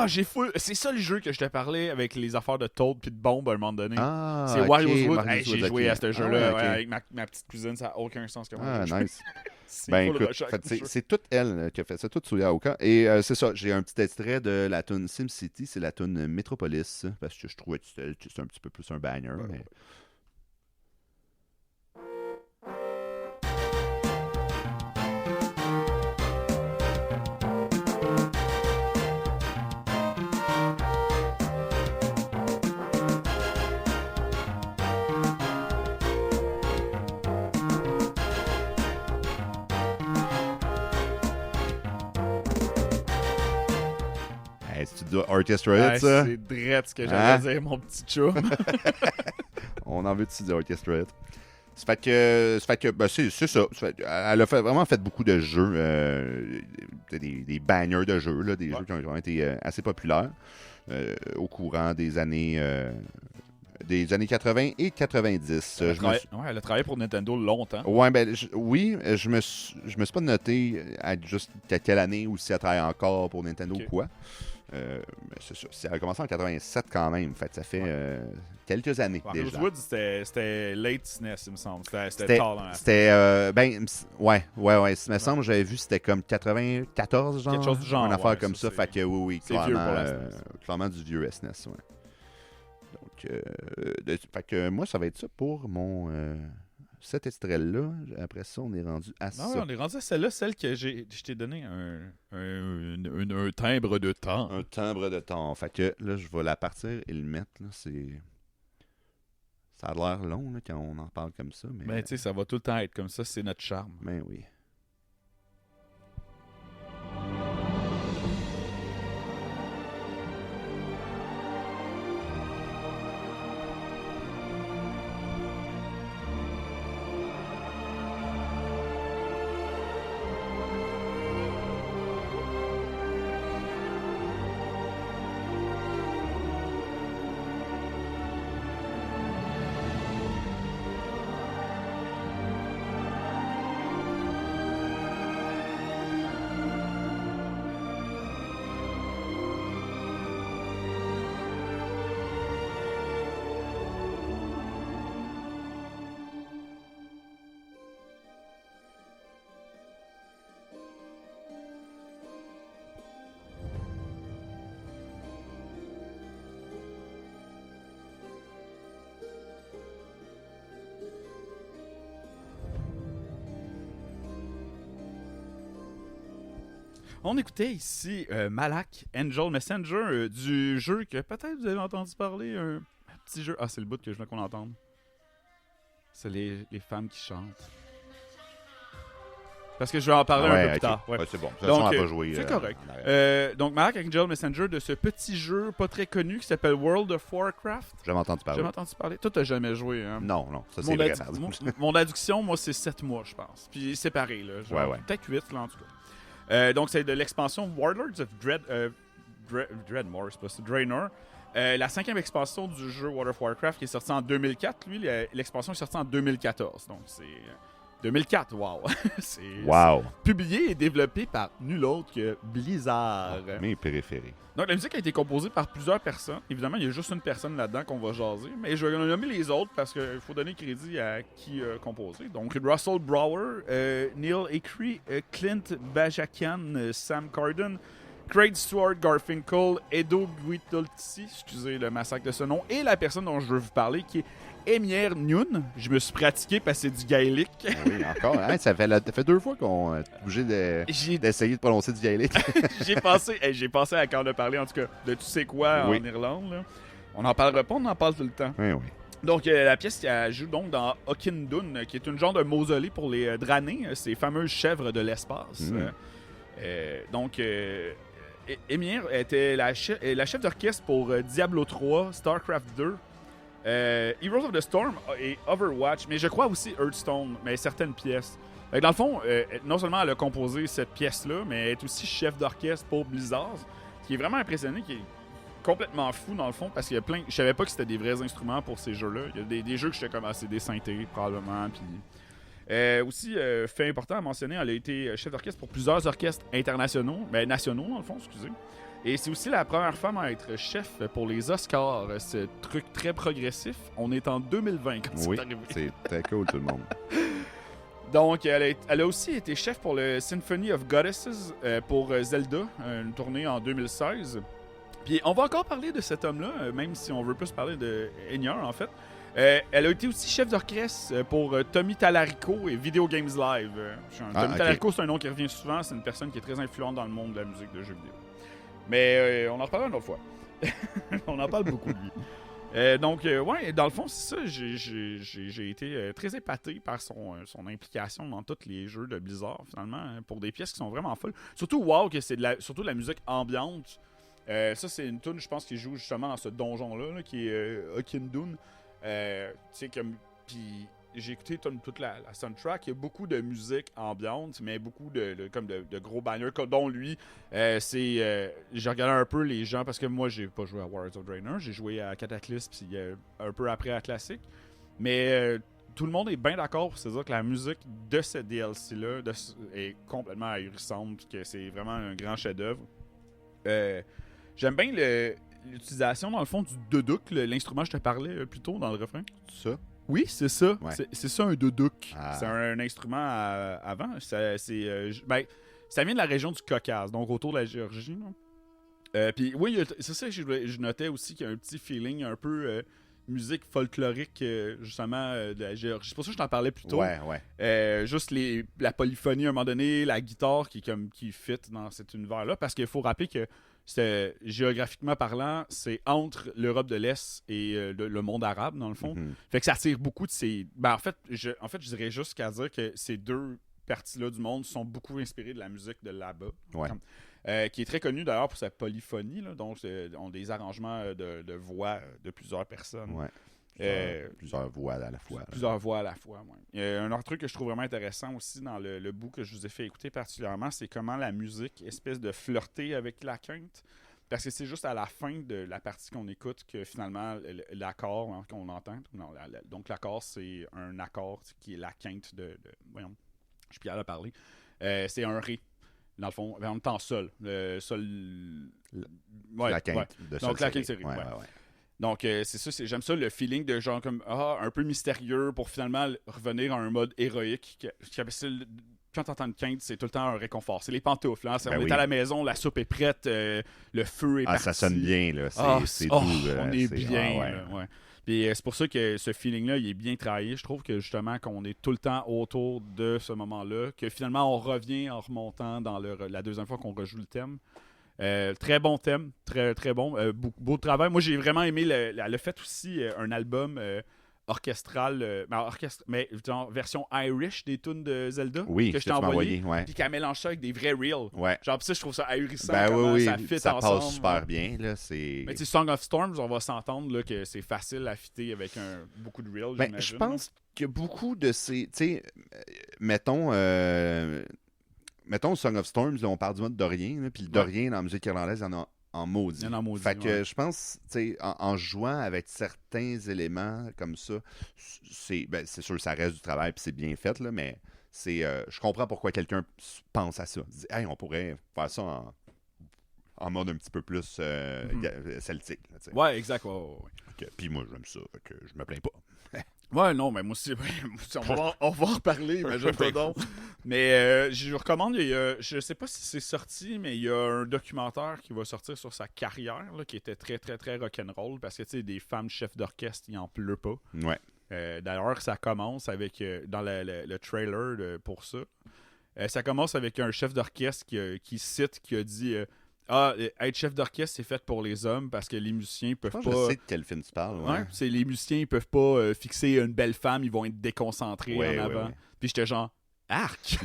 J'ai full. C'est ça le jeu que je t'ai parlé avec les affaires de Toad puis de bombes à un moment donné. C'est Wario's Woods. J'ai joué à ce jeu-là avec ma petite cousine. Ça n'a aucun sens comme ça. Nice. Écoute, c'est toute elle qui a fait ça, toute sous Yaoka. Et c'est ça, j'ai un petit extrait de la tune SimCity, c'est la tune Metropolis, parce que je trouvais que c'est un petit peu plus un banger. Mais... Tu dis Orchestra Hit, ça? C'est drette ce que j'allais dire, mon petit chat. On en veut-tu dire Orchestra Hit? Ça fait que c'est ça. Elle a vraiment fait beaucoup de jeux, des bangers de jeux, là, des jeux qui ont été assez populaires au courant des années 80 et 90. Elle a travaillé pour Nintendo longtemps. Ouais, je me suis pas noté à juste quelle année ou si elle travaille encore pour Nintendo ou quoi. Mais c'est ça. Elle a commencé en 87 quand même. Fait, ça fait quelques années déjà. Rosewood, c'était late SNES, il me semble. C'était tard dans la... C'était... ouais. Il me semble j'avais vu c'était comme 94, genre. Quelque chose du genre. Une affaire comme ça. Fait que oui, clairement du vieux SNES, ouais. Donc, fait que moi, ça va être ça pour mon... cet extrait-là. Après ça, on est rendu à ça. Non, on est rendu à celle-là, celle que je t'ai donné un timbre de temps. Un timbre de temps. Fait que là, je vais la partir et le mettre. Là, ça a l'air long là, quand on en parle comme ça. Mais tu sais, ça va tout le temps être comme ça. C'est notre charme. Ben oui. On écoutait ici Malak, Angel Messenger, du jeu que peut-être vous avez entendu parler, un petit jeu. Ah, c'est le bout que je veux qu'on entende. C'est les femmes qui chantent. Parce que je vais en parler un peu plus tard. Ouais. C'est bon. Donc, pas joué, c'est correct. Donc, Malak Angel Messenger de ce petit jeu pas très connu qui s'appelle World of Warcraft. Jamais entendu parler. Toi, t'as jamais joué, hein? Non. Ça, c'est vrai. Mon addiction, moi, c'est 7 mois, je pense. Puis séparé, là. Genre, peut-être 8, là, en tout cas. Donc, c'est de l'expansion Warlords of Dreadmore, c'est pas ça, Draenor. La 5e expansion du jeu World of Warcraft qui est sortie en 2004. Lui, l'expansion est sortie en 2014. Donc, c'est... 2004, wow! C'est publié et développé par nul autre que Blizzard. Mes préférés. Donc, la musique a été composée par plusieurs personnes. Évidemment, il y a juste une personne là-dedans qu'on va jaser. Mais je vais nommer les autres parce qu'il faut donner crédit à qui a composé. Donc, Russell Brower, Neil Acree, Clint Bajakian, Sam Carden, Craig Stewart Garfinkel, Edo Guitolti, excusez le massacre de ce nom, et la personne dont je veux vous parler qui est Emhyr Nune. Je me suis pratiqué parce que c'est du gaélique. Oui, encore. Hein, ça fait 2 fois qu'on est obligé d'essayer de prononcer du gaélique. J'ai pensé à quand on a parlé, en tout cas, de tu sais quoi en Irlande. Là. On n'en parlera pas, on en parle tout le temps. Oui. Donc, la pièce elle joue donc dans Auchindoun, qui est une genre de mausolée pour les Draenei, ces fameuses chèvres de l'espace. Donc, Emhyr était la chef d'orchestre pour Diablo 3, StarCraft 2, Heroes of the Storm et Overwatch, mais je crois aussi Hearthstone, mais certaines pièces. Dans le fond, non seulement elle a composé cette pièce-là, mais elle est aussi chef d'orchestre pour Blizzard, ce qui est vraiment impressionné, qui est complètement fou dans le fond, parce qu'il y a plein... Je savais pas que c'était des vrais instruments pour ces jeux-là. Il y a des jeux que j'étais comme, c'est des synthés, probablement, puis... aussi, fait important à mentionner, elle a été chef d'orchestre pour plusieurs orchestres internationaux, nationaux dans le fond, excusez. Et c'est aussi la première femme à être chef pour les Oscars, ce truc très progressif. On est en 2020 quand c'est arrivé. C'est très cool tout le monde. Donc, elle a aussi été chef pour le Symphony of Goddesses pour Zelda, une tournée en 2016. Puis on va encore parler de cet homme-là, même si on veut plus parler de Emhyr en fait. Elle a été aussi chef d'orchestre pour Tommy Tallarico et Video Games Live. Tommy Tallarico, c'est un nom qui revient souvent. C'est une personne qui est très influente dans le monde de la musique de jeux vidéo. Mais on en reparlera une autre fois. On en parle beaucoup de lui. Donc, dans le fond, c'est ça. J'ai été très épaté par son implication dans tous les jeux de Blizzard, finalement, pour des pièces qui sont vraiment folles. Surtout, que c'est surtout de la musique ambiante. Ça, c'est une tune, je pense, qui joue justement dans ce donjon-là, là, qui est Auchindoun. Puis j'ai écouté toute la soundtrack. Il y a beaucoup de musique ambiante, mais beaucoup de gros bangers, dont lui. J'ai regardé un peu les gens, parce que moi, j'ai pas joué à Warlords of Draenor. J'ai joué à Cataclysm, puis un peu après à Classic. Mais tout le monde est bien d'accord pour se dire que la musique de ce DLC-là est complètement ahurissante, que c'est vraiment un grand chef-d'œuvre. J'aime bien l'utilisation, dans le fond, du duduk, l'instrument que je te parlais plus tôt dans le refrain. Ça? Oui, c'est ça. Ouais. C'est ça, un duduk. Ah. C'est un instrument avant. Ça vient de la région du Caucase, donc autour de la Géorgie. Puis oui, c'est ça que je notais aussi qu'il y a un petit feeling un peu musique folklorique, justement, de la Géorgie. C'est pour ça que je t'en parlais plus tôt. Ouais. Juste la polyphonie, à un moment donné, la guitare qui fit dans cet univers-là. Parce qu'il faut rappeler que géographiquement parlant, c'est entre l'Europe de l'Est et le monde arabe, dans le fond. Mm-hmm. Fait que ça attire beaucoup de ces... En fait, je dirais juste qu'à dire que ces deux parties-là du monde sont beaucoup inspirées de la musique de là-bas. Ouais. Qui est très connue d'ailleurs pour sa polyphonie, là, donc ont des arrangements de voix de plusieurs personnes. Ouais. Plusieurs voix à la fois. Plusieurs voix à la fois, oui. Un autre truc que je trouve vraiment intéressant aussi dans le bout que je vous ai fait écouter particulièrement, c'est comment la musique espèce de flirter avec la quinte. Parce que c'est juste à la fin de la partie qu'on écoute que finalement l'accord qu'on entend. Donc l'accord, c'est un accord qui est la quinte voyons, je suis capable de parler. C'est un ré. Dans le fond, en même temps sol. Le sol. La quinte de sol. Donc la quinte, c'est ré. Ouais. Donc, c'est ça, j'aime ça, le feeling de genre comme un peu mystérieux pour finalement revenir à un mode héroïque. Quand t'entends une quinte, c'est tout le temps un réconfort. C'est les pantoufles. Hein? On est à la maison, la soupe est prête, le feu est parti. Ça sonne bien, là. C'est doux. On est bien. Ouais. Puis c'est pour ça que ce feeling-là, il est bien travaillé. Je trouve que justement, qu'on est tout le temps autour de ce moment-là, que finalement, on revient en remontant dans la deuxième fois qu'on rejoue le thème. Très bon thème, très, très bon. Beau travail. Moi, j'ai vraiment aimé le fait aussi un album orchestral, mais genre version Irish des tunes de Zelda oui, que je t'ai envoyé. Ouais. Puis qu'elle mélange ça avec des vrais reels. Ouais. Genre, pis ça, je trouve ça ahurissant. Ben oui, ça fit ça ensemble. passe super bien. Là, mais tu sais, Song of Storms, on va s'entendre là, que c'est facile à fitter avec beaucoup de reels. Ben, je pense qu'il y a beaucoup de ces. Tu sais, mettons Song of Storms, là, on parle du mode dorien, puis le dorien dans la musique irlandaise, il y en a en maudit. Fait que je pense, tu sais, en jouant avec certains éléments comme ça, c'est sûr que ça reste du travail puis c'est bien fait, là, mais je comprends pourquoi quelqu'un pense à ça. Dit, hey, on pourrait faire ça en mode un petit peu plus celtique. Là, ouais, exact. Ouais. Puis moi, j'aime ça, fait que je me plains pas. Ouais, non, mais moi aussi, on va en reparler, mais je pas donc. Mais je vous recommande, je sais pas si c'est sorti, mais il y a un documentaire qui va sortir sur sa carrière, là, qui était très, très, très rock'n'roll, parce que, tu sais, des femmes chefs d'orchestre, il en pleut pas. Ouais. D'ailleurs, ça commence avec, dans le trailer pour ça, ça commence avec un chef d'orchestre qui cite, qui a dit... être chef d'orchestre, c'est fait pour les hommes parce que les musiciens peuvent pas. Je sais de quel film tu parles. Ouais. C'est les musiciens, ils peuvent pas fixer une belle femme, ils vont être déconcentrés en avant. Ouais. Puis j'étais genre, arc!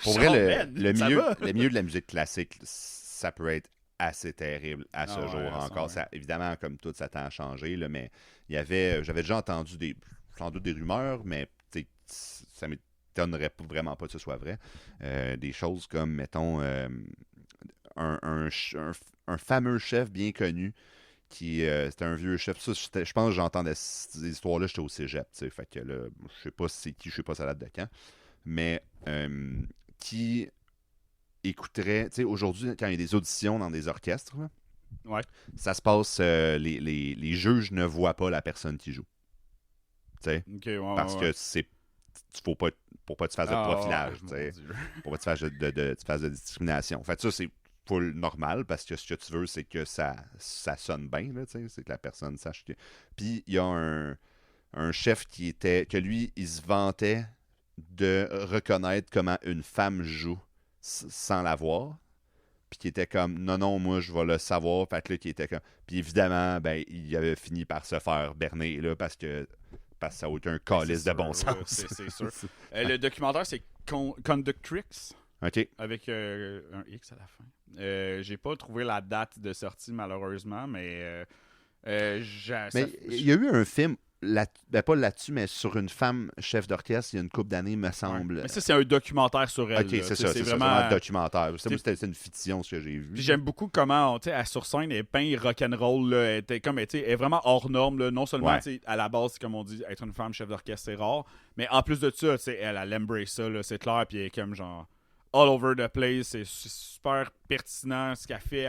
Pour vrai, le milieu de la musique classique, ça peut être assez terrible à ce jour encore. Ça, évidemment, comme tout, ça tend à changer, là, mais j'avais déjà entendu sans doute des rumeurs, mais ça m'étonnerait vraiment pas que ce soit vrai. Des choses comme, mettons. Un fameux chef bien connu qui c'était un vieux chef. Ça, je pense que j'entendais ces histoires-là, j'étais au cégep. Fait que là, je sais pas si c'est qui, je sais pas ça date de quand. Mais qui écouterait, tu sais, aujourd'hui, quand il y a des auditions dans des orchestres, là, ouais. ça se passe, les juges ne voient pas la personne qui joue. Okay, parce que c'est. Faut pas, pour pas que tu fasses de profilage, pour pas que tu fasses de discrimination. En fait, ça, c'est full normal parce que ce que tu veux, c'est que ça sonne bien, là, c'est que la personne sache que. Puis il y a un chef que lui, il se vantait de reconnaître comment une femme joue sans la voir. Puis qui était comme, non, moi, je vais le savoir. Fait que là, qui était comme. Puis évidemment, ben, il avait fini par se faire berner, là, parce que ça a aucun calice de bon sens. C'est sûr. Le documentaire, c'est Conductrix. OK. Avec un X à la fin. J'ai pas trouvé la date de sortie, malheureusement, mais... il y a eu un film, pas là-dessus, mais sur une femme chef d'orchestre, il y a une couple d'années, me semble. Ouais. Mais ça, c'est un documentaire sur elle. OK, c'est ça. C'est vraiment un documentaire. C'était une fiction, ce que j'ai vu. Puis j'aime beaucoup comment, tu sais, elle sur scène, elle est peint rock'n'roll. Elle est vraiment hors norme. Là. Non seulement, à la base, comme on dit, être une femme chef d'orchestre, c'est rare. Mais en plus de ça, elle embrace ça, là, c'est clair. Puis elle est comme genre... all over the place, c'est super pertinent ce qu'elle fait.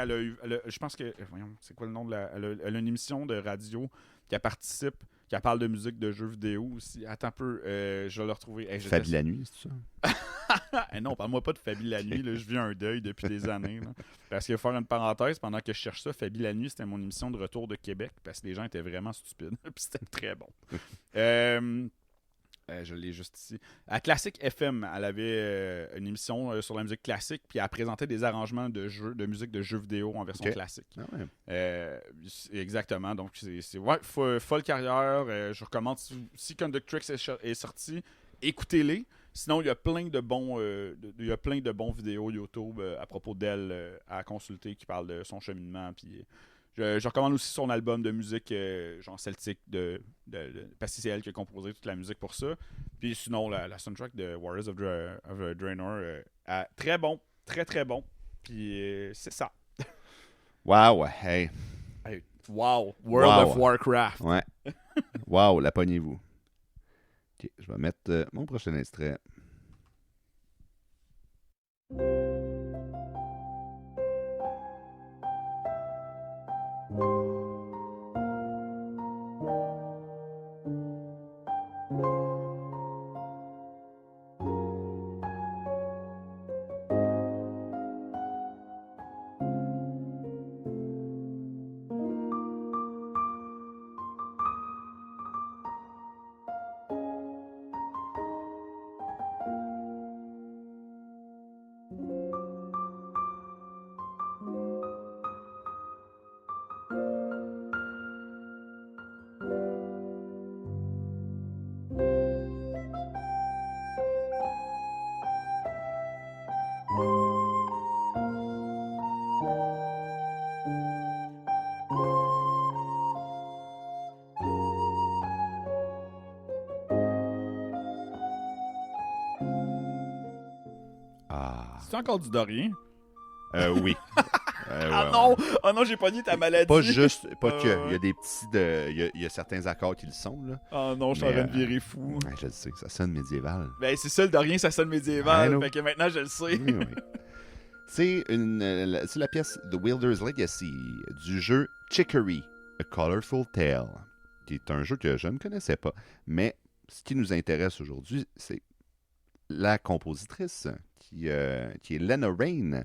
Je pense que, voyons, c'est quoi le nom de elle a une émission de radio qui participe, qui parle de musique, de jeux vidéo aussi. Attends un peu, je vais le retrouver. Fabi la nuit, c'est ça? Non, parle-moi pas de Fabi la nuit, là, je vis un deuil depuis des années. Là. Parce que faire une parenthèse, pendant que je cherche ça, Fabi la nuit, c'était mon émission de retour de Québec, parce que les gens étaient vraiment stupides, puis c'était très bon. Je l'ai juste ici. À Classic FM, elle avait une émission sur la musique classique, puis elle présentait des arrangements de musique de jeux vidéo en version classique. Ah ouais. Exactement. Donc, c'est folle carrière. Je recommande, si Conductrix est sorti, écoutez-les. Sinon, il y a plein de bons vidéos YouTube à propos d'elle à consulter qui parlent de son cheminement, puis... Je recommande aussi son album de musique genre celtique parce que c'est elle qui a composé toute la musique pour ça. Puis sinon, la soundtrack de Warriors of Draenor, très bon, très très bon. Puis c'est ça. Wow, hey. Wow, World of Warcraft. Ouais. Wow, la pognez-vous. Ok, je vais mettre mon prochain extrait. C'est encore du Dorian? Oui. Non! Oh non, j'ai pogné ta maladie! Pas juste, pas que. Il y a des petits... Il y a certains accords qui le sont, là. Oh non, je suis en train de virer fou. Je le sais, ça sonne médiéval. Ben, c'est ça, le Dorian, ça sonne médiéval. Fait que maintenant, je le sais. Oui. C'est la pièce The Wielder's Legacy du jeu Chicory, A Colorful Tale, qui est un jeu que je ne connaissais pas. Mais ce qui nous intéresse aujourd'hui, c'est la compositrice, qui est Lena Raine,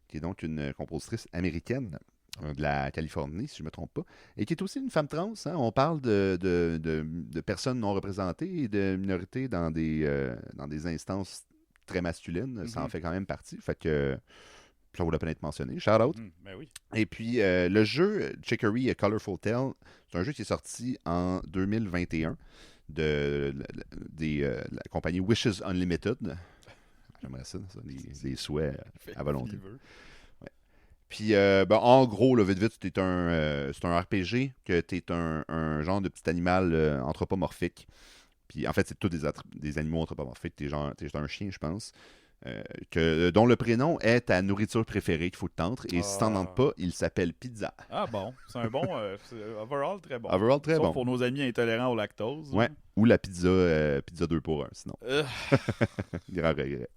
qui est donc une compositrice américaine de la Californie, si je ne me trompe pas, et qui est aussi une femme trans. Hein? On parle de personnes non représentées et de minorités dans des instances très masculines. Ça en fait quand même partie. Fait que ça vaut la peine d'être mentionné. Shout out. Ben oui. Et puis, le jeu Chicory A Colorful Tale, c'est un jeu qui est sorti en 2021 de la compagnie Wishes Unlimited. J'aimerais ça, des souhaits à volonté. Ouais. Puis, en gros, vite, c'est un RPG, que tu es un genre de petit animal anthropomorphique. Puis, en fait, c'est tous des animaux anthropomorphiques. Tu es un chien, je pense. Dont le prénom est ta nourriture préférée qu'il faut que t'entres. Et si t'en entres pas, il s'appelle Pizza. Ah bon, c'est un bon... overall, très bon. Overall, très bon. Pour nos amis intolérants au lactose. Ouais, ou la pizza 2 pour 1, sinon. Grand regret.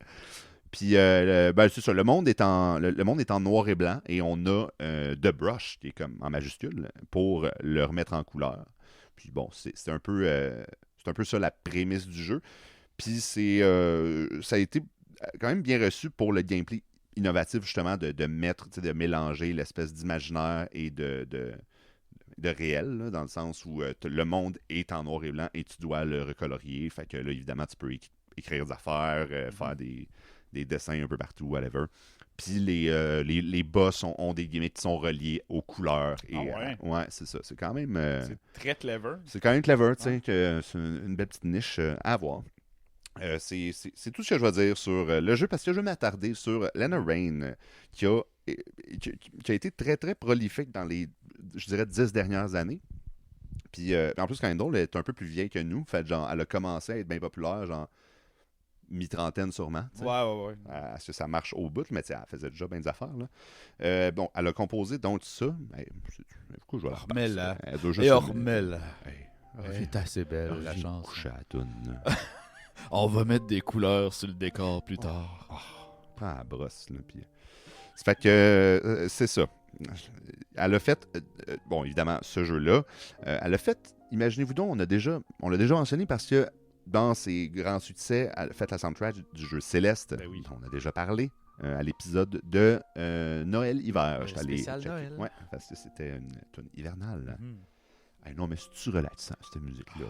Puis, c'est ça, le monde est en noir et blanc et on a The Brush, qui est comme en majuscule, pour le remettre en couleur. Puis bon, c'est un peu ça la prémisse du jeu. Puis ça a été quand même bien reçu pour le gameplay innovatif, justement, de mélanger l'espèce d'imaginaire et de réel, là, dans le sens où le monde est en noir et blanc et tu dois le recolorier. Fait que là, évidemment, tu peux écrire des affaires, faire des dessins un peu partout, whatever. Puis les boss ont des gimmicks qui sont reliés aux couleurs. Et, ouais, c'est ça. C'est quand même... c'est très clever. C'est quand même clever, tu sais, que c'est une belle petite niche à avoir. C'est tout ce que je vais dire sur le jeu, parce que je vais m'attarder sur Lena Raine, qui a été très, très prolifique dans les, je dirais, 10 dernières années. Puis, en plus, quand même drôle, elle est un peu plus vieille que nous. Fait genre, elle a commencé à être bien populaire, genre, mi-trentaine sûrement. Ouais. Parce que ça marche au bout, mais elle faisait déjà bien des affaires. Là. Elle a composé donc ça. Pourquoi je vais la remets-la. Et remets-la. C'est assez belle, la chanson. Coucher à la toune. On va mettre des couleurs sur le décor plus tard. Prends la brosse, là, puis... Ça fait que c'est ça. Elle a fait, bon, évidemment, ce jeu-là. Elle a fait, imaginez-vous donc, on l'a déjà mentionné parce que dans ses grands succès, elle a fait la soundtrack du jeu Céleste. Ben oui. On a déjà parlé à l'épisode de Noël-Hiver. Spécial Noël. Ouais, parce que c'était une hivernale. Non, mais c'est-tu relaxant, cette musique-là?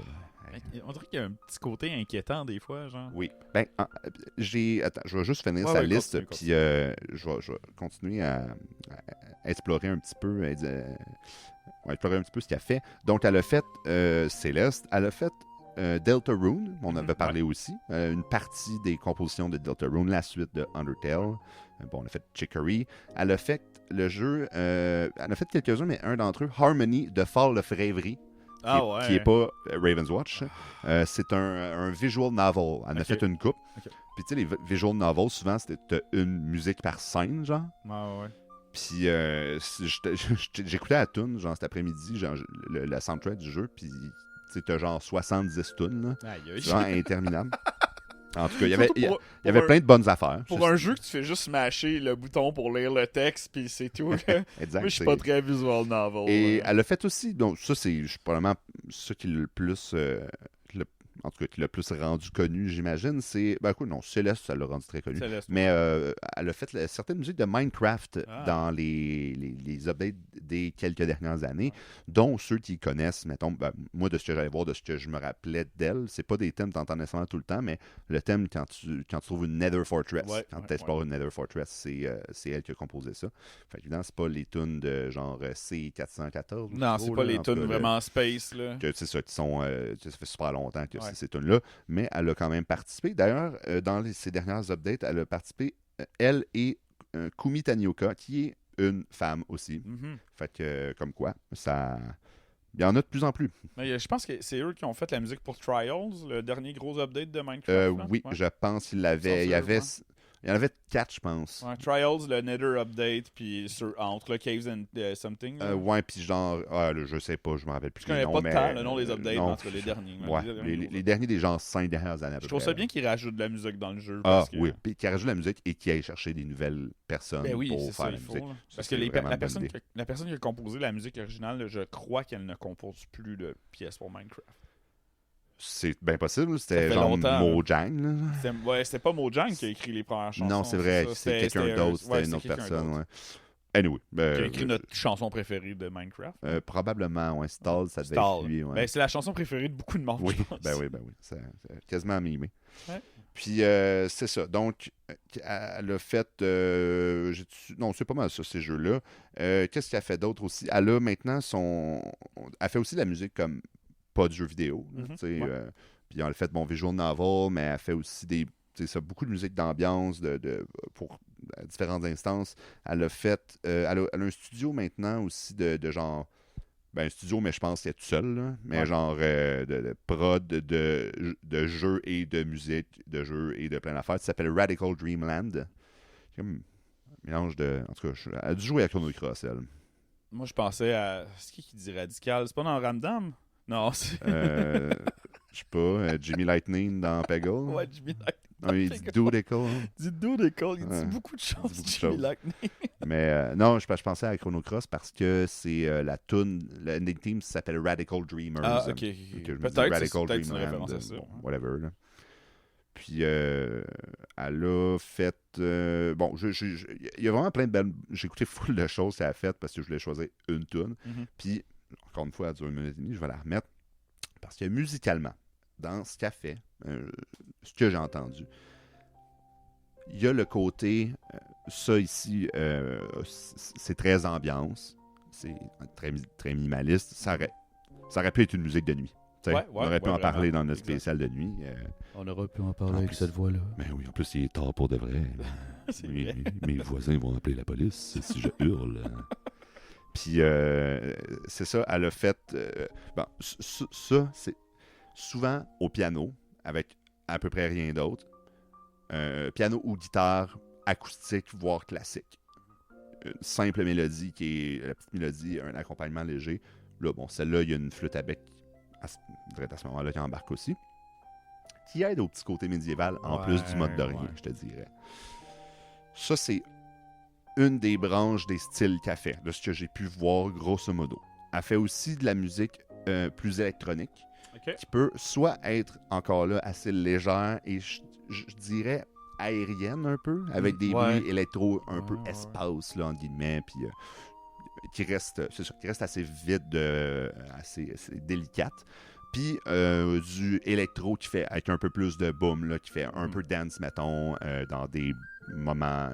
On dirait qu'il y a un petit côté inquiétant des fois, genre. Oui. Attends, je vais juste finir sa liste, puis je vais continuer à explorer un petit peu, ce qu'elle a fait. Donc, elle a fait Céleste, elle a fait Deltarune, on avait parlé aussi, une partie des compositions de Deltarune, la suite de Undertale. On a fait Chicory. Elle a fait le jeu, elle a fait quelques-uns, mais un d'entre eux, Harmony, The Fall of Rêverie, qui n'est pas Raven's Watch. C'est un visual novel. Elle en a fait une coupe. Puis tu sais, les visual novels, souvent, c'était une musique par scène, genre. Puis j'écoutais la tune, genre cet après-midi, genre la soundtrack du jeu, puis t'as genre 70 tunes, là. C'est genre interminable. En tout cas, il y avait plein de bonnes affaires. Pour un jeu que tu fais juste smasher le bouton pour lire le texte, puis c'est tout. Exact. Moi, je suis pas très visual novel. Et elle a fait aussi, donc ça, c'est probablement ce qui est le plus... en tout cas, qui l'a plus rendu connu, j'imagine, c'est... Céleste, ça l'a rendu très connu. Céleste, mais elle a fait certaines musiques de Minecraft dans les updates des quelques dernières années, dont ceux qui connaissent, mettons, moi, de ce que j'allais voir, de ce que je me rappelais d'elle, c'est pas des thèmes que tu entends nécessairement tout le temps, mais le thème, quand tu trouves une Nether Fortress, quand tu explores une Nether Fortress, c'est elle qui a composé ça. Fait évidemment, c'est pas les tunes de genre C414. Non, c'est pas les tunes vraiment space, là. C'est ça, qui sont... ça fait super longtemps que ces tunes-là, mais elle a quand même participé. D'ailleurs, dans ses dernières updates, elle a participé, elle et Kumi Tanioka, qui est une femme aussi. Fait que, comme quoi, ça... Il y en a de plus en plus. Mais je pense que c'est eux qui ont fait la musique pour Trials, le dernier gros update de Minecraft. Oui, je pense qu'il l'avait. Il y avait... Il y en avait 4, je pense. Ouais, Trials, le Nether Update, puis entre le Caves and Something. Ouais, puis genre, je sais pas, je me rappelle plus. Je connais pas de temps le nom des updates, non, entre les derniers. Ouais, les derniers des genre 5 dernières années. Je trouve ça bien qu'ils rajoutent de la musique dans le jeu. Oui, puis qu'ils rajoutent de la musique et qu'ils aillent chercher des nouvelles personnes pour faire la musique. Parce que la personne qui a composé la musique originale, je crois qu'elle ne compose plus de pièces pour Minecraft. C'est bien possible, c'était genre Mojang. C'était pas Mojang qui a écrit les premières chansons. Non, c'est vrai, c'était quelqu'un d'autre, c'était une autre personne. Ouais. Anyway. Qui a écrit notre chanson préférée de Minecraft. Probablement, ouais. Stall, ça devait être lui. Ouais. C'est la chanson préférée de beaucoup de monde, oui, je pense. Ben oui. C'est quasiment mimé. Ouais. Puis, c'est ça. Donc, elle a fait... non, c'est pas mal ça, ces jeux-là. Qu'est-ce qu'elle a fait d'autre aussi? Elle a maintenant Elle fait aussi de la musique comme... pas de jeux vidéo. Puis elle fait visual novel, mais elle fait aussi beaucoup de musique d'ambiance pour différentes instances. Elle a fait elle a un studio maintenant aussi de genre un studio, mais je pense qu'elle est toute seule, là, mais genre de prod de jeux et de musique, de jeux et de plein d'affaires. Ça s'appelle Radical Dreamland. C'est comme un mélange de... En tout cas, elle a dû jouer à Chrono Cross, elle. Moi, je pensais à... C'est qui dit Radical? C'est pas dans Ramdam? Non, c'est... Je sais pas, Jimmy Lightning dans Peggle. Ouais, Jimmy Lightning. Non, il dit Doodical. Il dit Doodical, il dit beaucoup de choses, Jimmy Lightning. Mais non, je pensais à Chrono Cross parce que c'est la tune, le ending theme s'appelle Radical Dreamers. Ah, ok. Peut-être une référence à ça. Whatever, là. Puis, elle a fait... bon, il y a vraiment plein de belles... J'ai écouté full de choses qu'elle a faites parce que je voulais choisir une tune. Puis, encore une fois, elle dure 1 minute et demie, je vais la remettre. Parce que musicalement, dans ce qu'elle fait, ce que j'ai entendu, il y a le côté... ça ici, c'est très ambiance. C'est très, très minimaliste. Ça aurait pu être une musique de nuit. On aurait pu en parler dans notre spécial de nuit. On aurait pu en parler avec cette voix-là. Mais oui, en plus, il est tard pour de vrai. Mes voisins vont appeler la police si je hurle. Puis, c'est ça, elle a fait... ça, c'est souvent au piano, avec à peu près rien d'autre. Piano ou guitare acoustique, voire classique. Une simple mélodie qui est la petite mélodie, un accompagnement léger. Là, bon, celle-là, il y a une flûte à bec à ce moment-là qui embarque aussi. Qui aide au petit côté médiéval, en plus du mode de rien, je te dirais. Ça, c'est une des branches des styles qu'elle fait, de ce que j'ai pu voir grosso modo. Elle fait aussi de la musique plus électronique, qui peut soit être encore là assez légère et je dirais aérienne un peu, avec des bruits électro un peu espace, là, entre guillemets, puis qui reste assez vide, assez délicate. Puis du électro qui fait avec un peu plus de boom, là, qui fait un peu dance, mettons, dans des moments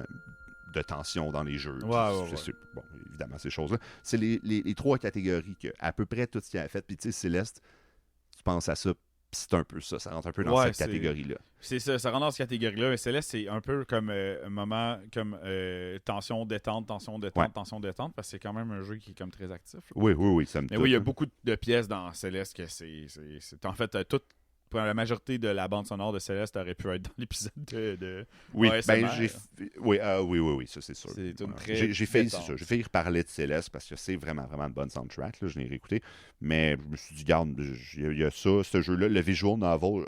de tension dans les jeux. Bon, évidemment, ces choses-là. C'est les 3 catégories que à peu près tout ce qu'il a fait. Puis tu sais, Céleste, tu penses à ça, c'est un peu ça. Ça rentre un peu dans cette catégorie-là. C'est ça rentre dans cette catégorie-là. Mais Céleste, c'est un peu comme un moment comme tension, détente, parce que c'est quand même un jeu qui est comme très actif. Oui, ça me Mais oui, il y a beaucoup de pièces dans Céleste que c'est en fait la majorité de la bande sonore de Céleste aurait pu être dans l'épisode de oui, ASMR. Oui, ça c'est sûr. C'est une très j'ai failli reparler de Céleste parce que c'est vraiment, vraiment une bonne soundtrack. Là, je l'ai réécouté. Mais je me suis dit, garde, il y a ça, ce jeu-là, le visual novel,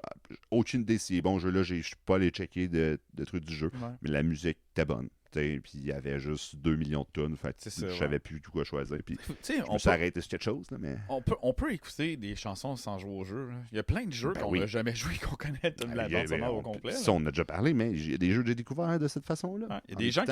aucune idée si est bon jeu-là, je suis pas allé checker de trucs du jeu. Mais la musique était bonne. Puis il y avait juste 2 millions de tonnes. Je savais plus tout quoi choisir. Puis je me suis arrêté sur quelque chose. Là, mais... on peut écouter des chansons sans jouer au jeu. Là. Il y a plein de jeux qu'on n'a jamais joué, qu'on connaît toute la bande sonore au complet. Ça, on a déjà parlé, mais il y a des jeux que j'ai découverts de cette façon-là. Il y a des gens